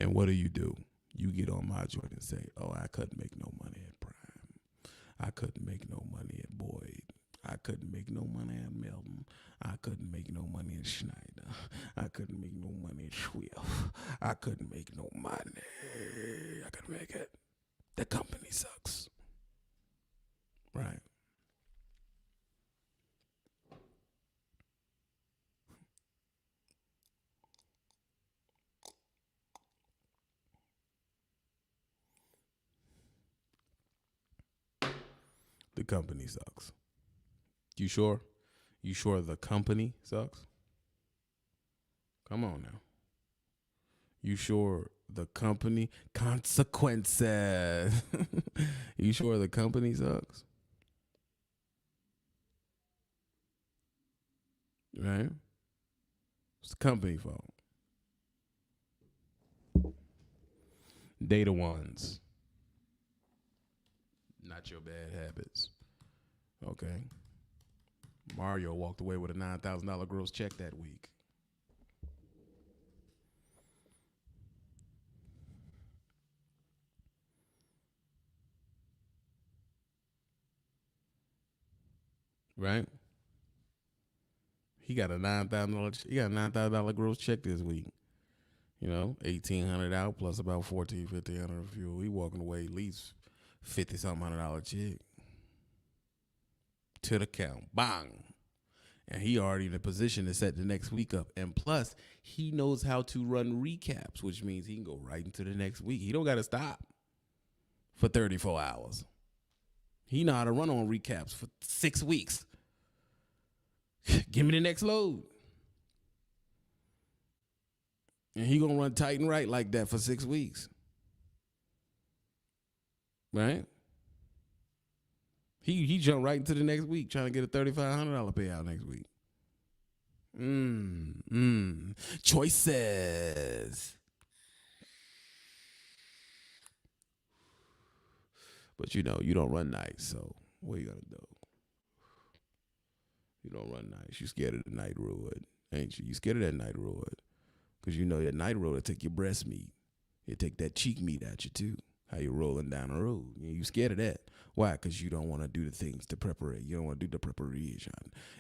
S1: And what do? You get on my joint and say, oh, I couldn't make no money at Prime. I couldn't make no money at Boyd. I couldn't make no money at Melton. I couldn't make no money at Schneider. I couldn't make no money at Swift. I couldn't make no money. I couldn't make it. The company sucks. Right. The company sucks. You sure? You sure the company sucks? Come on now. You sure the company? Consequences. You sure the company sucks? Right? It's the company fault. They the ones. Not your bad habits. Okay. Mario walked away with a $9,000 gross check that week. Right? He got a $9,000 gross check this week. You know, $1,800 out plus about $1,400-$1,500 fuel. He walking away at least $50-something check to the count. Bang. And he already in a position to set the next week up. And plus, he knows how to run recaps, which means he can go right into the next week. He don't got to stop for 34 hours. He know how to run on recaps for 6 weeks. Give me the next load. And he going to run tight and right like that for 6 weeks. Right? He jumped right into the next week trying to get a $3,500 payout next week. Choices. But you know, you don't run nights, so what are you going to do? You don't run nights. You scared of the night road, ain't you? You scared of that night road. Because you know that night road will take your breast meat. It'll take that cheek meat out you too. How you rolling down the road. You scared of that. Why? Because you don't want to do the things to prepare. You don't want to do the preparation.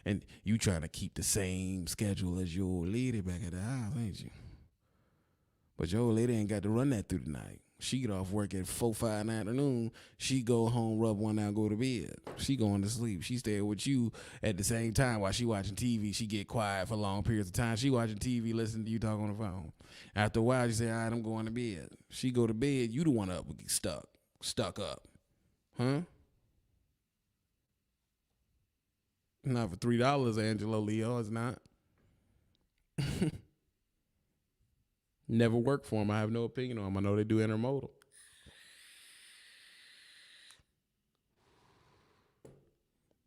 S1: And you trying to keep the same schedule as your old lady back at the house, ain't you? But your old lady ain't got to run that through the night. She get off work at 4, 5 in the afternoon. She go home, rub one out, go to bed. She going to sleep. She stay with you at the same time while she watching TV. She get quiet for long periods of time. She watching TV, listening to you talk on the phone. After a while, you say, all right, I'm going to bed. She go to bed. You the one up, stuck up. Huh? Not for $3, Angelo Leo. It's not. Never worked for them. I have no opinion on them. I know they do intermodal.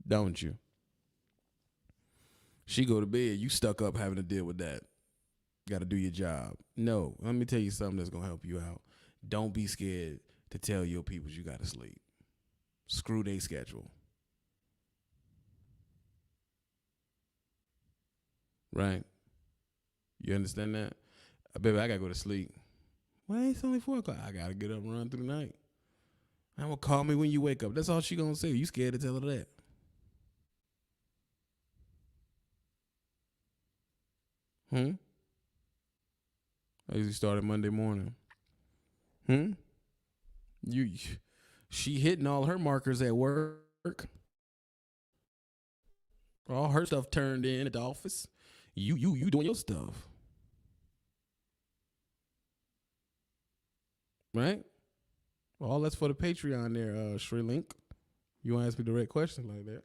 S1: Don't you? She go to bed. You stuck up having to deal with that. Got to do your job. No. Let me tell you something that's going to help you out. Don't be scared to tell your people you got to sleep. Screw their schedule. Right? You understand that? Baby, I got to go to sleep. Well, it's only 4 o'clock. I got to get up and run through the night. I'm going to call me when you wake up. That's all she going to say. You scared to tell her that? I usually started Monday morning. She hitting all her markers at work. All her stuff turned in at the office. You doing your stuff. Right? All that's for the Patreon there, Sri Link. You want to ask me direct questions like that?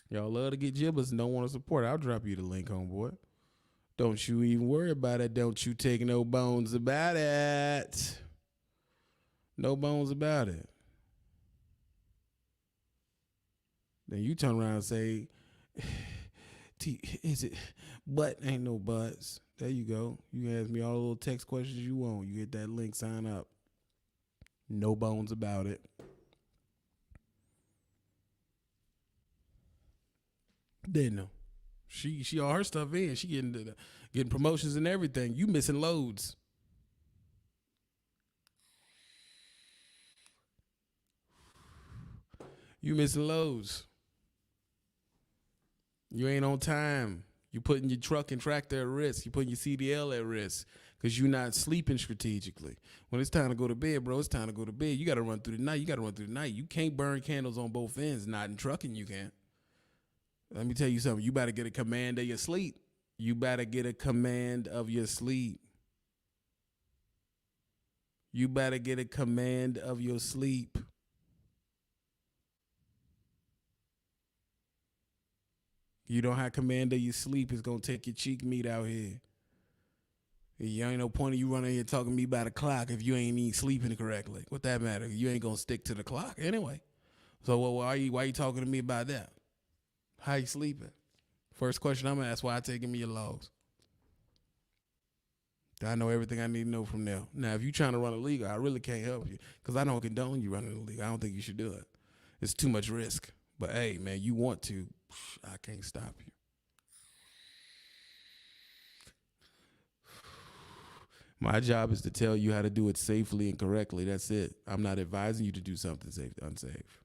S1: Y'all love to get gibbers and don't want to support. I'll drop you the link, homeboy. Don't you even worry about it. Don't you take no bones about it. No bones about it. Then you turn around and say, is it but? Ain't no buts. There you go. You can ask me all the little text questions you want. You hit that link, sign up. No bones about it. Didn't know. She all her stuff in. She getting promotions and everything. You missing loads. You missing loads. You ain't on time. You putting your truck and tractor at risk. You putting your CDL at risk because you're not sleeping strategically. When it's time to go to bed, bro, it's time to go to bed. You got to run through the night. You can't burn candles on both ends. Not in trucking, you can't. Let me tell you something. You better get a command of your sleep. You better get a command of your sleep. You better get a command of your sleep. You don't have command of your sleep. It's going to take your cheek meat out here. You ain't no point of you running here talking to me about a clock if you ain't even sleeping correctly. What that matter? You ain't going to stick to the clock anyway. So why are you talking to me about that? How you sleeping? First question I'm going to ask, why taking me your logs? I know everything I need to know from there. Now, if you trying to run a league, I really can't help you because I don't condone you running a league. I don't think you should do it. It's too much risk. But, hey, man, you want to, I can't stop you. My job is to tell you how to do it safely and correctly. That's it. I'm not advising you to do something unsafe.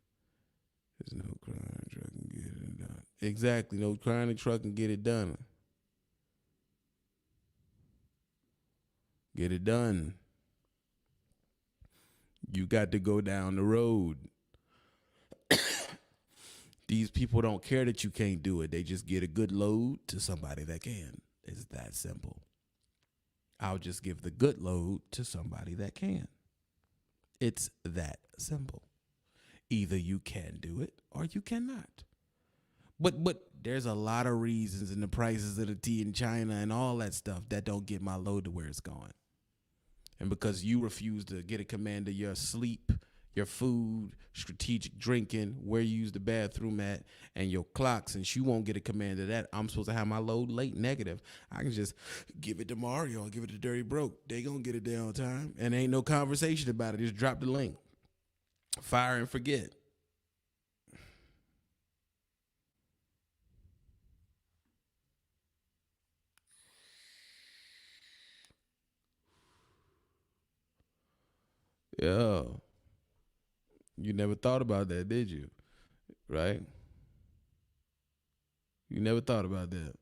S1: There's no crying truck and get it done. Exactly. No crying truck and get it done. Get it done. You got to go down the road. These people don't care that you can't do it. They just get a good load to somebody that can. It's that simple. I'll just give the good load to somebody that can. It's that simple. Either you can do it or you cannot. But there's a lot of reasons in the prices of the tea in China and all that stuff that don't get my load to where it's going. And because you refuse to get a command of your sleep, your food, strategic drinking, where you use the bathroom at, and your clock, since you won't get a command of that, I'm supposed to have my load late negative. I can just give it to Mario or give it to Dirty Broke. They gonna get it there on time. And ain't no conversation about it. Just drop the link. Fire and forget. Yeah. You never thought about that, did you? Right? You never thought about that.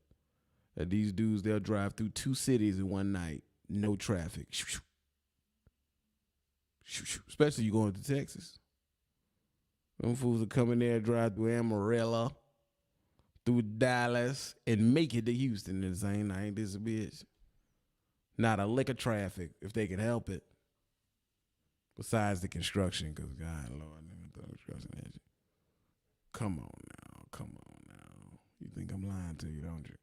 S1: That these dudes, they'll drive through 2 cities in one night. No traffic. Especially you going to Texas. Them fools will come in there, drive through Amarillo, through Dallas, and make it to Houston in the same night. This a bitch. Not a lick of traffic if they can help it. Besides the construction, because God, Lord, never throw construction at you. Come on now. You think I'm lying to you, don't you?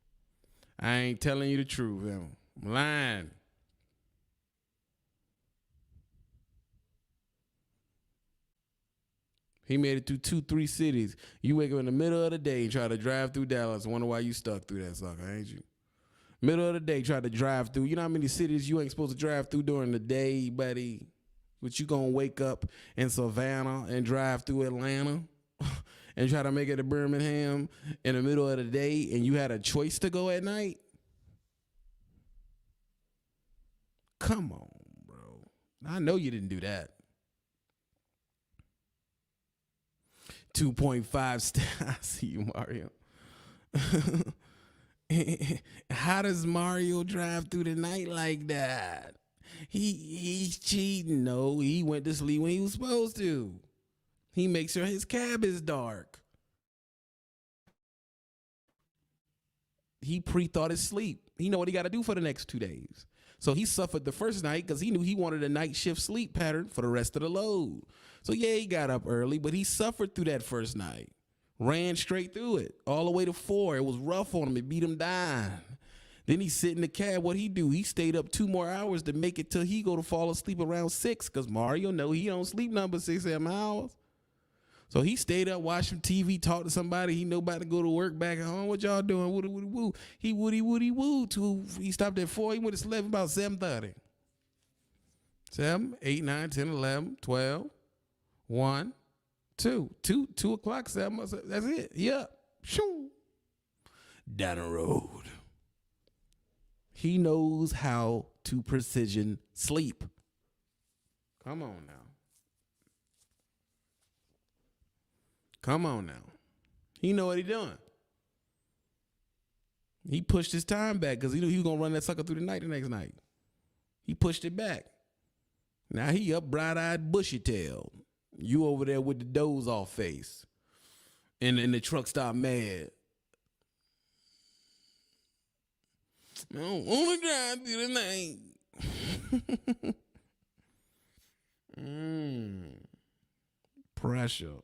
S1: I ain't telling you the truth, I'm lying. He made it through 2-3 cities. You wake up in the middle of the day and try to drive through Dallas. Wonder why you stuck through that sucker, ain't you? Middle of the day, try to drive through. You know how many cities you ain't supposed to drive through during the day, buddy? But you gonna wake up in Savannah and drive through Atlanta and try to make it to Birmingham in the middle of the day, and you had a choice to go at night? Come on, bro. I know you didn't do that. 2.5 stars. I see you, Mario. How does Mario drive through the night like that? He's cheating. No, he went to sleep when he was supposed to. He makes sure his cab is dark. He pre-thought his sleep. He know what he got to do for the next 2 days. So he suffered the first night because he knew he wanted a night shift sleep pattern for the rest of the load. So yeah, he got up early, but he suffered through that first night. Ran straight through it all the way to 4. It was rough on him. It beat him down. Then he sit in the cab. What he do? He stayed up 2 more hours to make it till he go to fall asleep around 6. Cause Mario know he don't sleep number 6-7 hours. So he stayed up, watched some TV, talked to somebody. He know about to go to work back at home. What y'all doing? Woody, woody, woo. He woody, woody, woo. He stopped at 4. He went to 11 about 7:30. 7, 8, 9, 10, 11, 12, 1, 2. 2 o'clock, 7. That's it. Yeah. Shoo. Down the road. He knows how to precision sleep. Come on now. Come on now. He know what he doing. He pushed his time back because he knew he was going to run that sucker through the night the next night. He pushed it back. Now he up bright-eyed, bushy-tailed. You over there with the doze-off face. And the truck stop mad. I don't want to drive through the night. Pressure.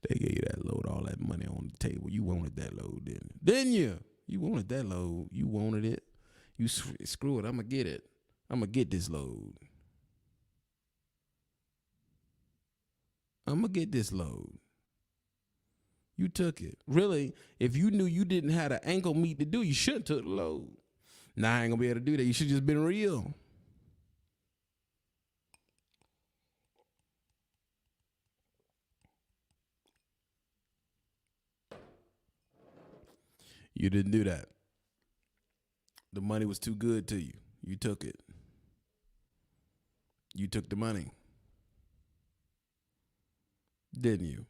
S1: They gave you that load, all that money on the table. You wanted that load, didn't you? You wanted that load. You wanted it. You screw it. I'm going to get it. I'm going to get this load. I'm going to get this load. You took it. Really, if you knew you didn't have an ankle meet to do, you shouldn't took the load. Now I ain't going to be able to do that. You should just been real. You didn't do that. The money was too good to you. You took it. You took the money. Didn't you?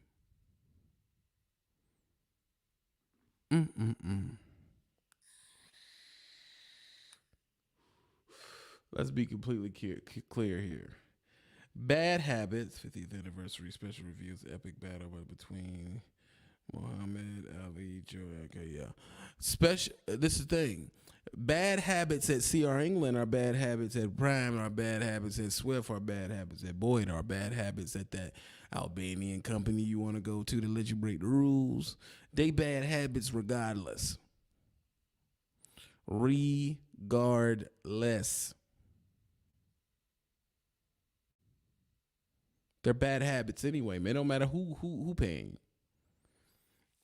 S1: Let's be completely clear here. Bad Habits, 50th anniversary special reviews, epic battle between Muhammad Ali, Joe. Okay, yeah. This is the thing. Bad habits at CR England are bad habits at Prime, are bad habits at Swift, are bad habits at Boyd, are bad habits at that Albanian company you want to go to let you break the rules. They bad habits regardless. Regardless. They're bad habits anyway, man. No matter who paying.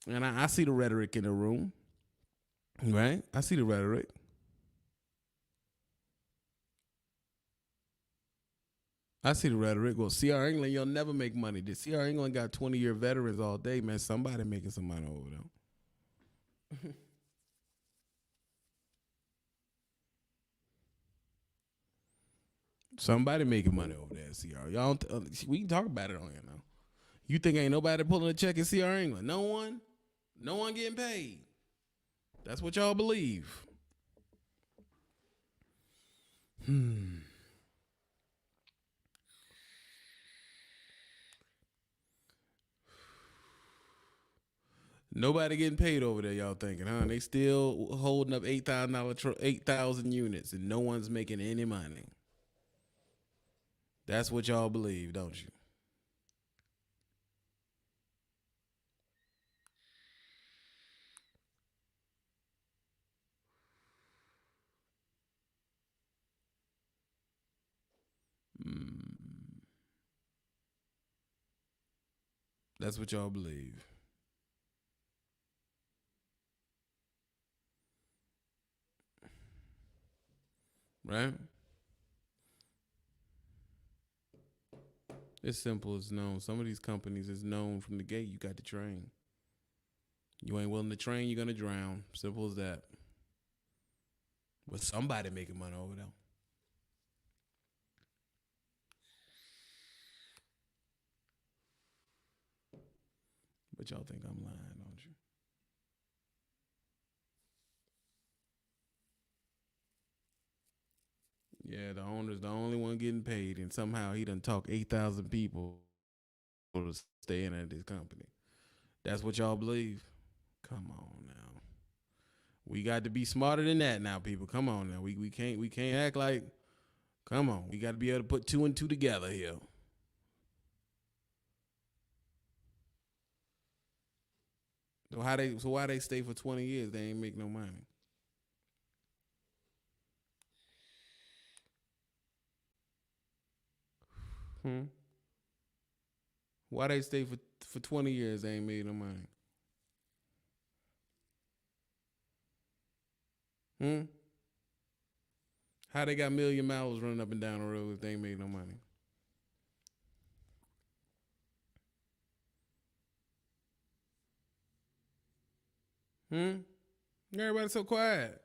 S1: And I see the rhetoric in the room. Right? I see the rhetoric. I see the rhetoric. Well, CR England, you'll never make money. The CR England got 20-year veterans all day, man. Somebody making some money over there. Somebody making money over there at CR. Y'all, we can talk about it on here now. You think ain't nobody pulling a check in CR England? No one? No one getting paid. That's what y'all believe. Nobody getting paid over there, y'all thinking, huh? They still holding up $8,000 units and no one's making any money. That's what y'all believe, don't you? That's what y'all believe. Right? It's simple as known. Some of these companies is known from the gate. You got to train. You ain't willing to train, you're going to drown. Simple as that. With somebody making money over there. But y'all think I'm lying, don't you? Yeah, the owner's the only one getting paid, and somehow he done talk 8,000 people to stay in at this company. That's what y'all believe? Come on now. We got to be smarter than that now, people. Come on now. We can't act like, come on. We got to be able to put 2 and 2 together here. So why they stay for 20 years? They ain't make no money. Hmm. Why they stay for 20 years? They ain't made no money. Hmm. How they got million miles running up and down the road if they ain't made no money? Hmm. Everybody's so quiet.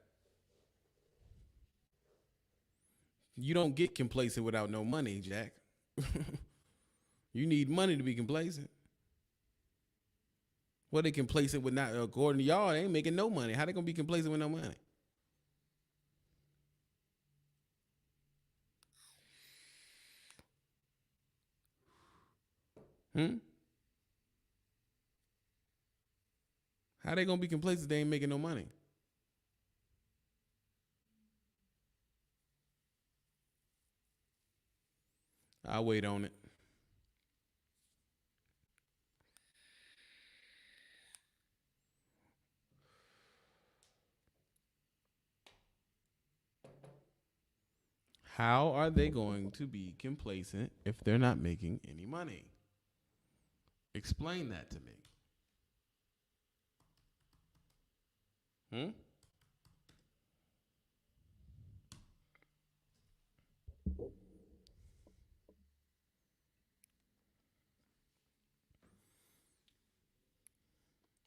S1: You don't get complacent without no money, Jack. You need money to be complacent. What they complacent with not according to y'all, they ain't making no money. How they gonna be complacent with no money? Hmm? How they gonna be complacent if they ain't making no money? I'll wait on it. How are they going to be complacent if they're not making any money? Explain that to me. Hmm?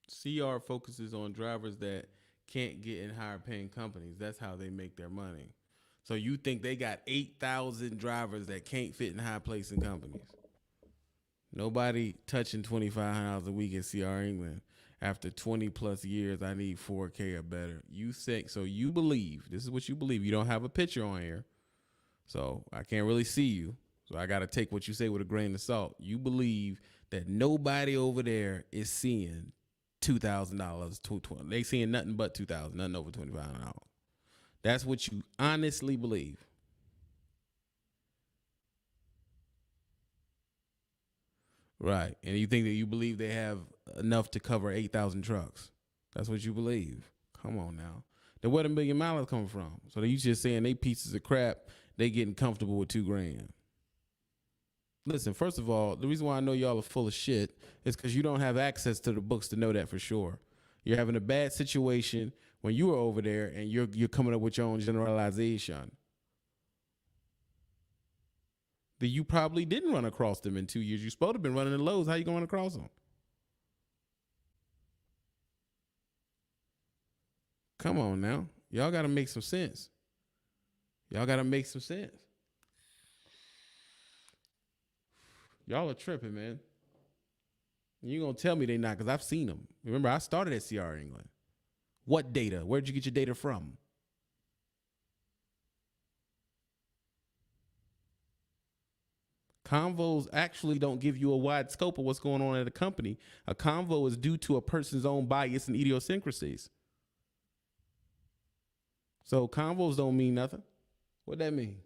S1: CR focuses on drivers that can't get in higher paying companies. That's how they make their money. So you think they got 8,000 drivers that can't fit in high placing companies? Nobody touching $2,500 a week in CR England. After 20 plus years, I need 4K or better. You think so? You believe this is what you believe. You don't have a picture on here, so I can't really see you. So I got to take what you say with a grain of salt. You believe that nobody over there is seeing $2,000. They seeing nothing but 2,000, nothing over $2,500. That's what you honestly believe. Right. And you think that you believe they have enough to cover 8,000 trucks. That's what you believe. Come on now. Then where the million miles coming from? So you just saying they pieces of crap, they getting comfortable with $2,000. Listen, first of all, the reason why I know y'all are full of shit is because you don't have access to the books to know that for sure. You're having a bad situation when you were over there and you're coming up with your own generalization. That you probably didn't run across them in 2 years. You're supposed to have been running in Lowe's. How you going across them? Come on now. Y'all got to make some sense. Y'all got to make some sense. Y'all are tripping, man. You going to tell me they not because I've seen them. Remember, I started at CR England. What data? Where'd you get your data from? Convos actually don't give you a wide scope of what's going on at a company. A convo is due to a person's own bias and idiosyncrasies. So convos don't mean nothing. What that mean?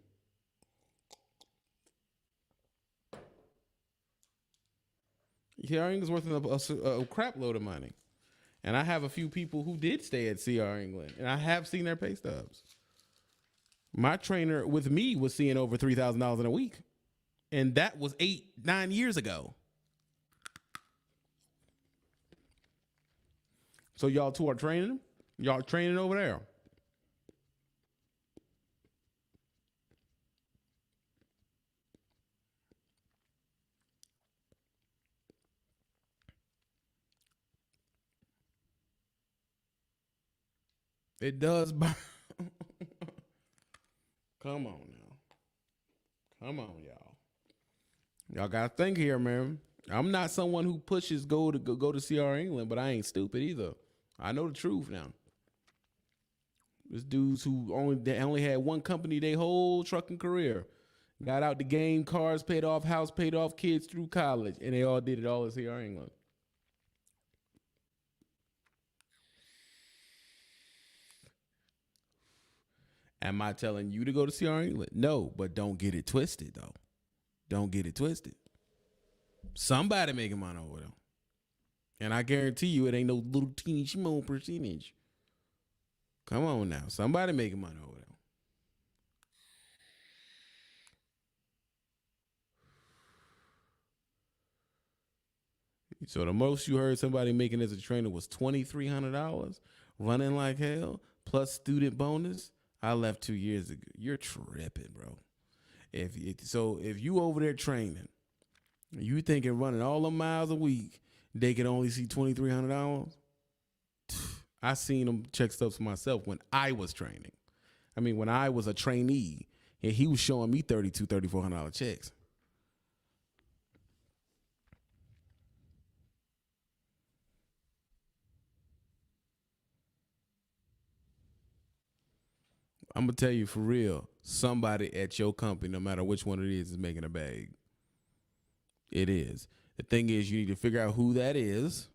S1: CR England's worth a crap load of money. And I have a few people who did stay at CR England, and I have seen their pay stubs. My trainer with me was seeing over $3,000 in a week. And that was 8-9 years ago. So y'all two are training them? Y'all training over there? It does. Come on now. Come on, y'all. Y'all got to think here, man. I'm not someone who pushes go to CR England, but I ain't stupid either. I know the truth now. There's dudes who only had one company their whole trucking career. Got out the game, cars paid off, house paid off, kids through college, and they all did it all at CR England. Am I telling you to go to CR England? No, but don't get it twisted, though. Don't get it twisted. Somebody making money over there. And I guarantee you it ain't no little teeny small percentage. Come on now. Somebody making money over there. So the most you heard somebody making as a trainer was $2,300, running like hell, plus student bonus. I left 2 years ago. You're tripping, bro. If you over there training, you thinking running all the miles a week, they can only see $2,300. I seen them check stuff for myself when I was training. I mean, when I was a trainee, and he was showing me $3,200, $3,400 checks. I'm gonna tell you for real, somebody at your company, no matter which one it is making a bag. It is. The thing is, you need to figure out who that is.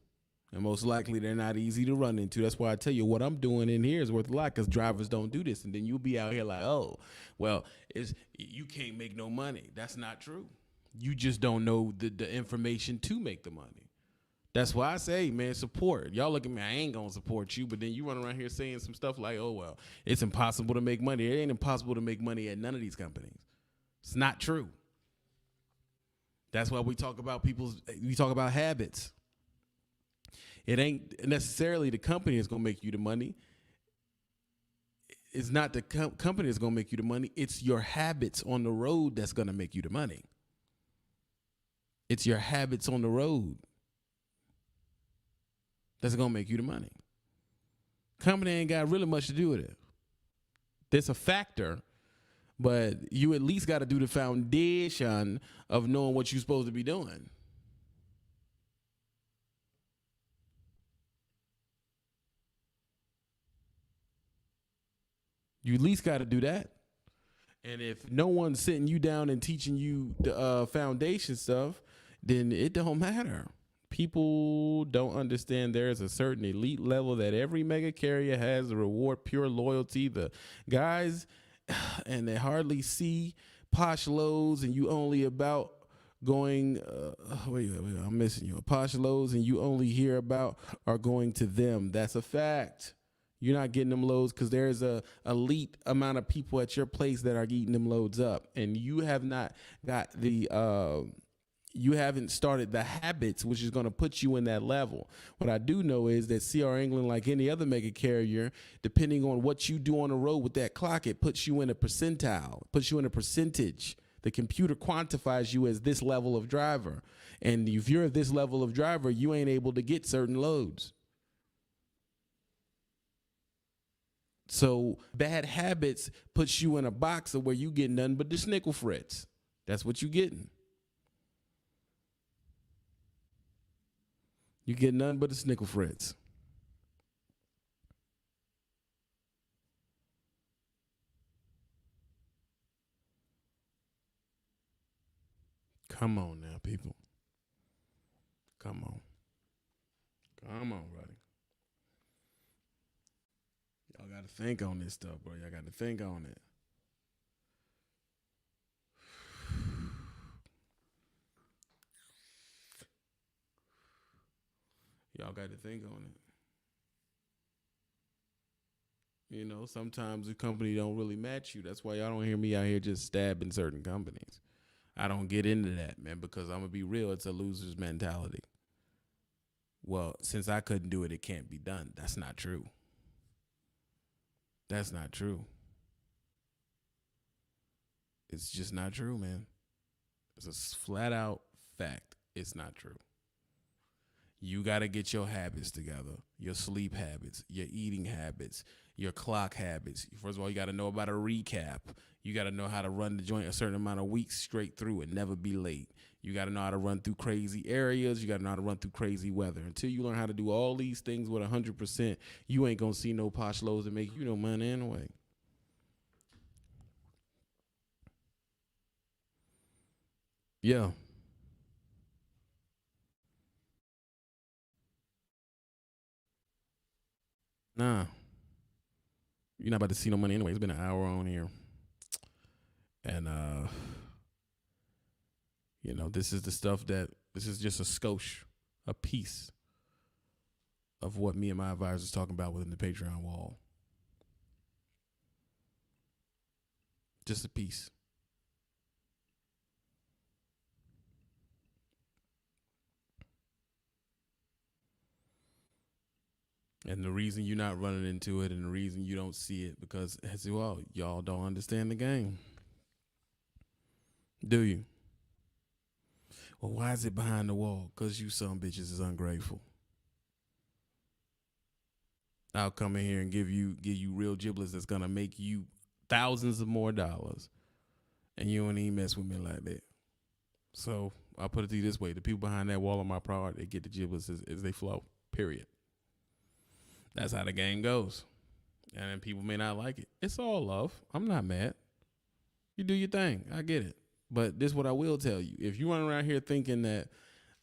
S1: And most likely they're not easy to run into. That's why I tell you what I'm doing in here is worth a lot, because drivers don't do this. And then you'll be out here like, oh, well, you can't make no money. That's not true. You just don't know the information to make the money. That's why I say, man, support. Y'all look at me, I ain't gonna support you, but then you run around here saying some stuff like, oh, well, it's impossible to make money. It ain't impossible to make money at none of these companies. It's not true. That's why we talk about habits. It ain't necessarily the company that's gonna make you the money. It's not the company that's gonna make you the money. It's your habits on the road that's gonna make you the money. It's your habits on the road that's gonna make you the money. Company ain't got really much to do with it. There's a factor, but you at least got to do the foundation of knowing what you're supposed to be doing. You at least got to do that. And if no one's sitting you down and teaching you the foundation stuff, then it don't matter. People don't understand there is a certain elite level that every mega carrier has to reward pure loyalty. The guys, and they hardly see posh lows, and you only about going, wait, I'm missing you. Posh lows, and you only hear about are going to them. That's a fact. You're not getting them loads because there's a elite amount of people at your place that are eating them loads up, and you have not got you haven't started the habits which is going to put you in that level. What I do know is that CR England, like any other mega carrier, depending on what you do on the road with that clock, it puts you in a percentile, puts you in a percentage. The computer quantifies you as this level of driver, and if you're this level of driver, you ain't able to get certain loads. So bad habits puts you in a box of where you get nothing but the snickle frets. That's what you getting. You get nothing but the snickle frets. Come on now, people. Come on. Come on, buddy. Y'all got to think on this stuff, bro. Y'all got to think on it. Y'all got to think on it. You know, sometimes the company don't really match you. That's why y'all don't hear me out here just stabbing certain companies. I don't get into that, man, because I'm going to be real. It's a loser's mentality. Well, since I couldn't do it, it can't be done. That's not true. That's not true. It's just not true, man. It's a flat out fact. It's not true. You got to get your habits together, your sleep habits, your eating habits, your clock habits. First of all, you got to know about a recap. You got to know how to run the joint a certain amount of weeks straight through and never be late. You got to know how to run through crazy areas. You got to know how to run through crazy weather. Until you learn how to do all these things with 100%, you ain't going to see no posh lows that make you no money anyway. Yeah. Nah. You're not about to see no money anyway. It's been an hour on here. And, you know, this is the stuff this is just a skosh, a piece of what me and my advisors talking about within the Patreon wall. Just a piece. And the reason you're not running into it and the reason you don't see it, because as well, y'all don't understand the game. Do you? Well, why is it behind the wall? Because you some bitches is ungrateful. I'll come in here and give you real giblets that's gonna make you thousands of more dollars. And you don't even mess with me like that. So I'll put it to you this way. The people behind that wall on my product, they get the giblets as they flow. Period. That's how the game goes. And then people may not like it. It's all love. I'm not mad. You do your thing. I get it. But this is what I will tell you. If you run around here thinking that,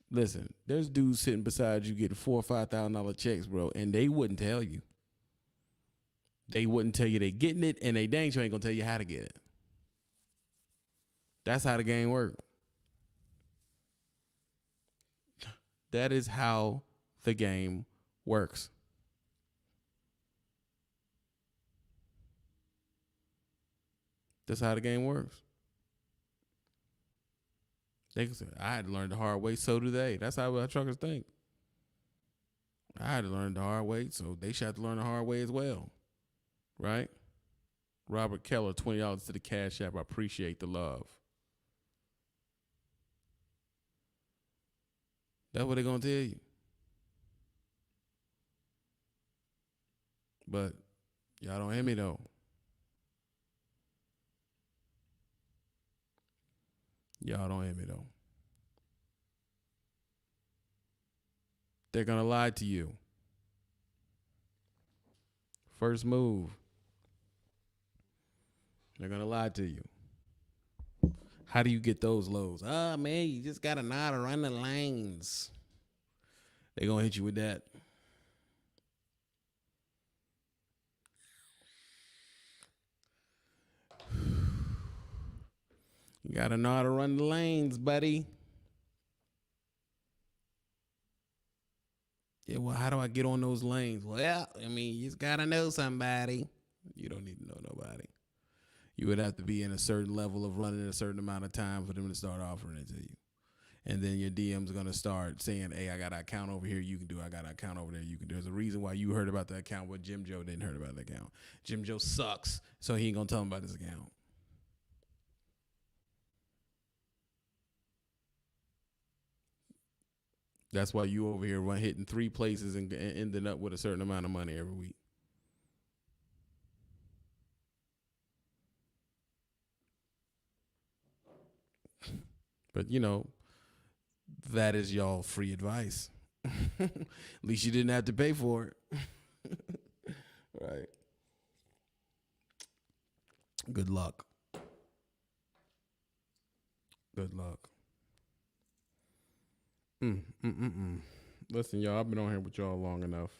S1: listen, there's dudes sitting beside you getting $4,000 or $5,000 checks, bro, and they wouldn't tell you. They wouldn't tell you they getting it, and they dang sure ain't gonna tell you how to get it. That's how the game works. That is how the game works. That's how the game works. They can say, I had to learn the hard way, so do they. That's how our truckers think. I had to learn the hard way, so they should have to learn the hard way as well. Right? Robert Keller, $20 to the Cash App. I appreciate the love. That's what they're going to tell you. But y'all don't hear me, though. Y'all don't hear me, though. They're going to lie to you. First move. They're going to lie to you. How do you get those lows? Oh, man, you just got to know how to run the lanes. They're going to hit you with that. You got to know how to run the lanes, buddy. Yeah, well, how do I get on those lanes? Well, I mean, you just got to know somebody. You don't need to know nobody. You would have to be in a certain level of running a certain amount of time for them to start offering it to you. And then your DM's going to start saying, hey, I got an account over here you can do. I got an account over there you can do. There's a reason why you heard about the account, but Jim Joe didn't heard about the account. Jim Joe sucks, so he ain't going to tell him about his account. That's why you over here hitting 3 places and ending up with a certain amount of money every week. But, you know, that is y'all free advice. At least you didn't have to pay for it. Right. Good luck. Good luck. Listen, y'all, I've been on here with y'all long enough.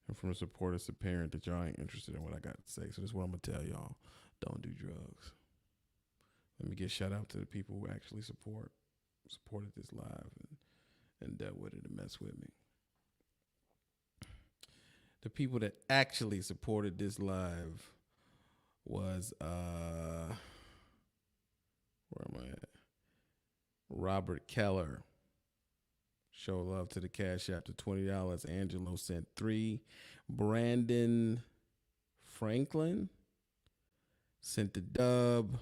S1: And from a support as a parent that y'all ain't interested in what I got to say. So this is what I'm going to tell y'all. Don't do drugs. Let me get shout out to the people who actually supported this live and dealt with it and messed with me. The people that actually supported this live was where am I at? Robert Keller. Show love to the Cash App to $20. Angelo sent 3. Brandon Franklin sent the dub.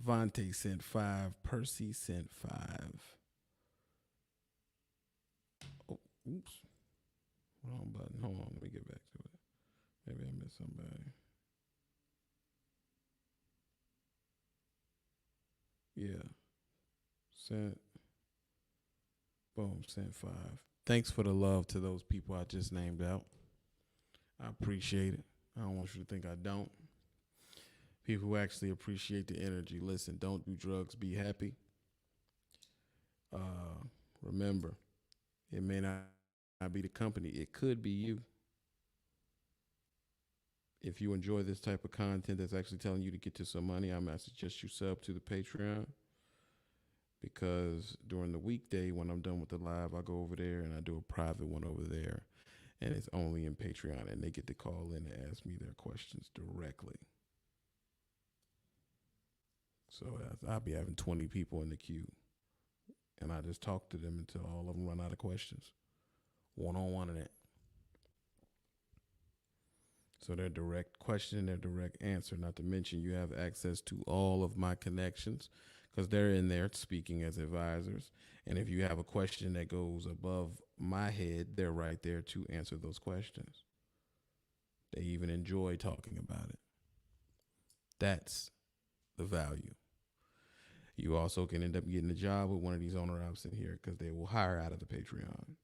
S1: Vontae sent 5. Percy sent 5. Oh, oops. Wrong button. Hold on. Let me get back to it. Maybe I missed somebody. Yeah. Sent. Boom. Sent 5. Thanks for the love to those people I just named out. I appreciate it. I don't want you to think I don't. People who actually appreciate the energy. Listen, don't do drugs. Be happy. Remember, it may not be the company. It could be you. If you enjoy this type of content that's actually telling you to get to some money, I might suggest you sub to the Patreon. Because during the weekday when I'm done with the live, I go over there and I do a private one over there. and it's only in Patreon, and they get to call in and ask me their questions directly. So I'll be having 20 people in the queue, and I just talk to them until all of them run out of questions, one-on-one in it. So their direct question, their direct answer, not to mention you have access to all of my connections because they're in there speaking as advisors. And if you have a question that goes above my head, they're right there to answer those questions. They even enjoy talking about it. That's the value. You also can end up getting a job with one of these owner ops in here because they will hire out of the Patreon.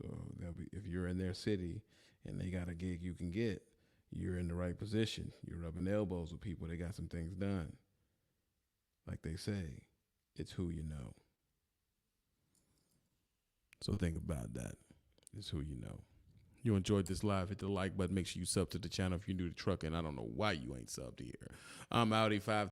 S1: So they'll be, if you're in their city and they got a gig you can get, you're in the right position. You're rubbing elbows with people. They got some things done. Like they say, it's who you know. So think about that. It's who you know. You enjoyed this live, hit the like button. Make sure you sub to the channel if you're new to trucking. I don't know why you ain't subbed here. I'm Audi 5.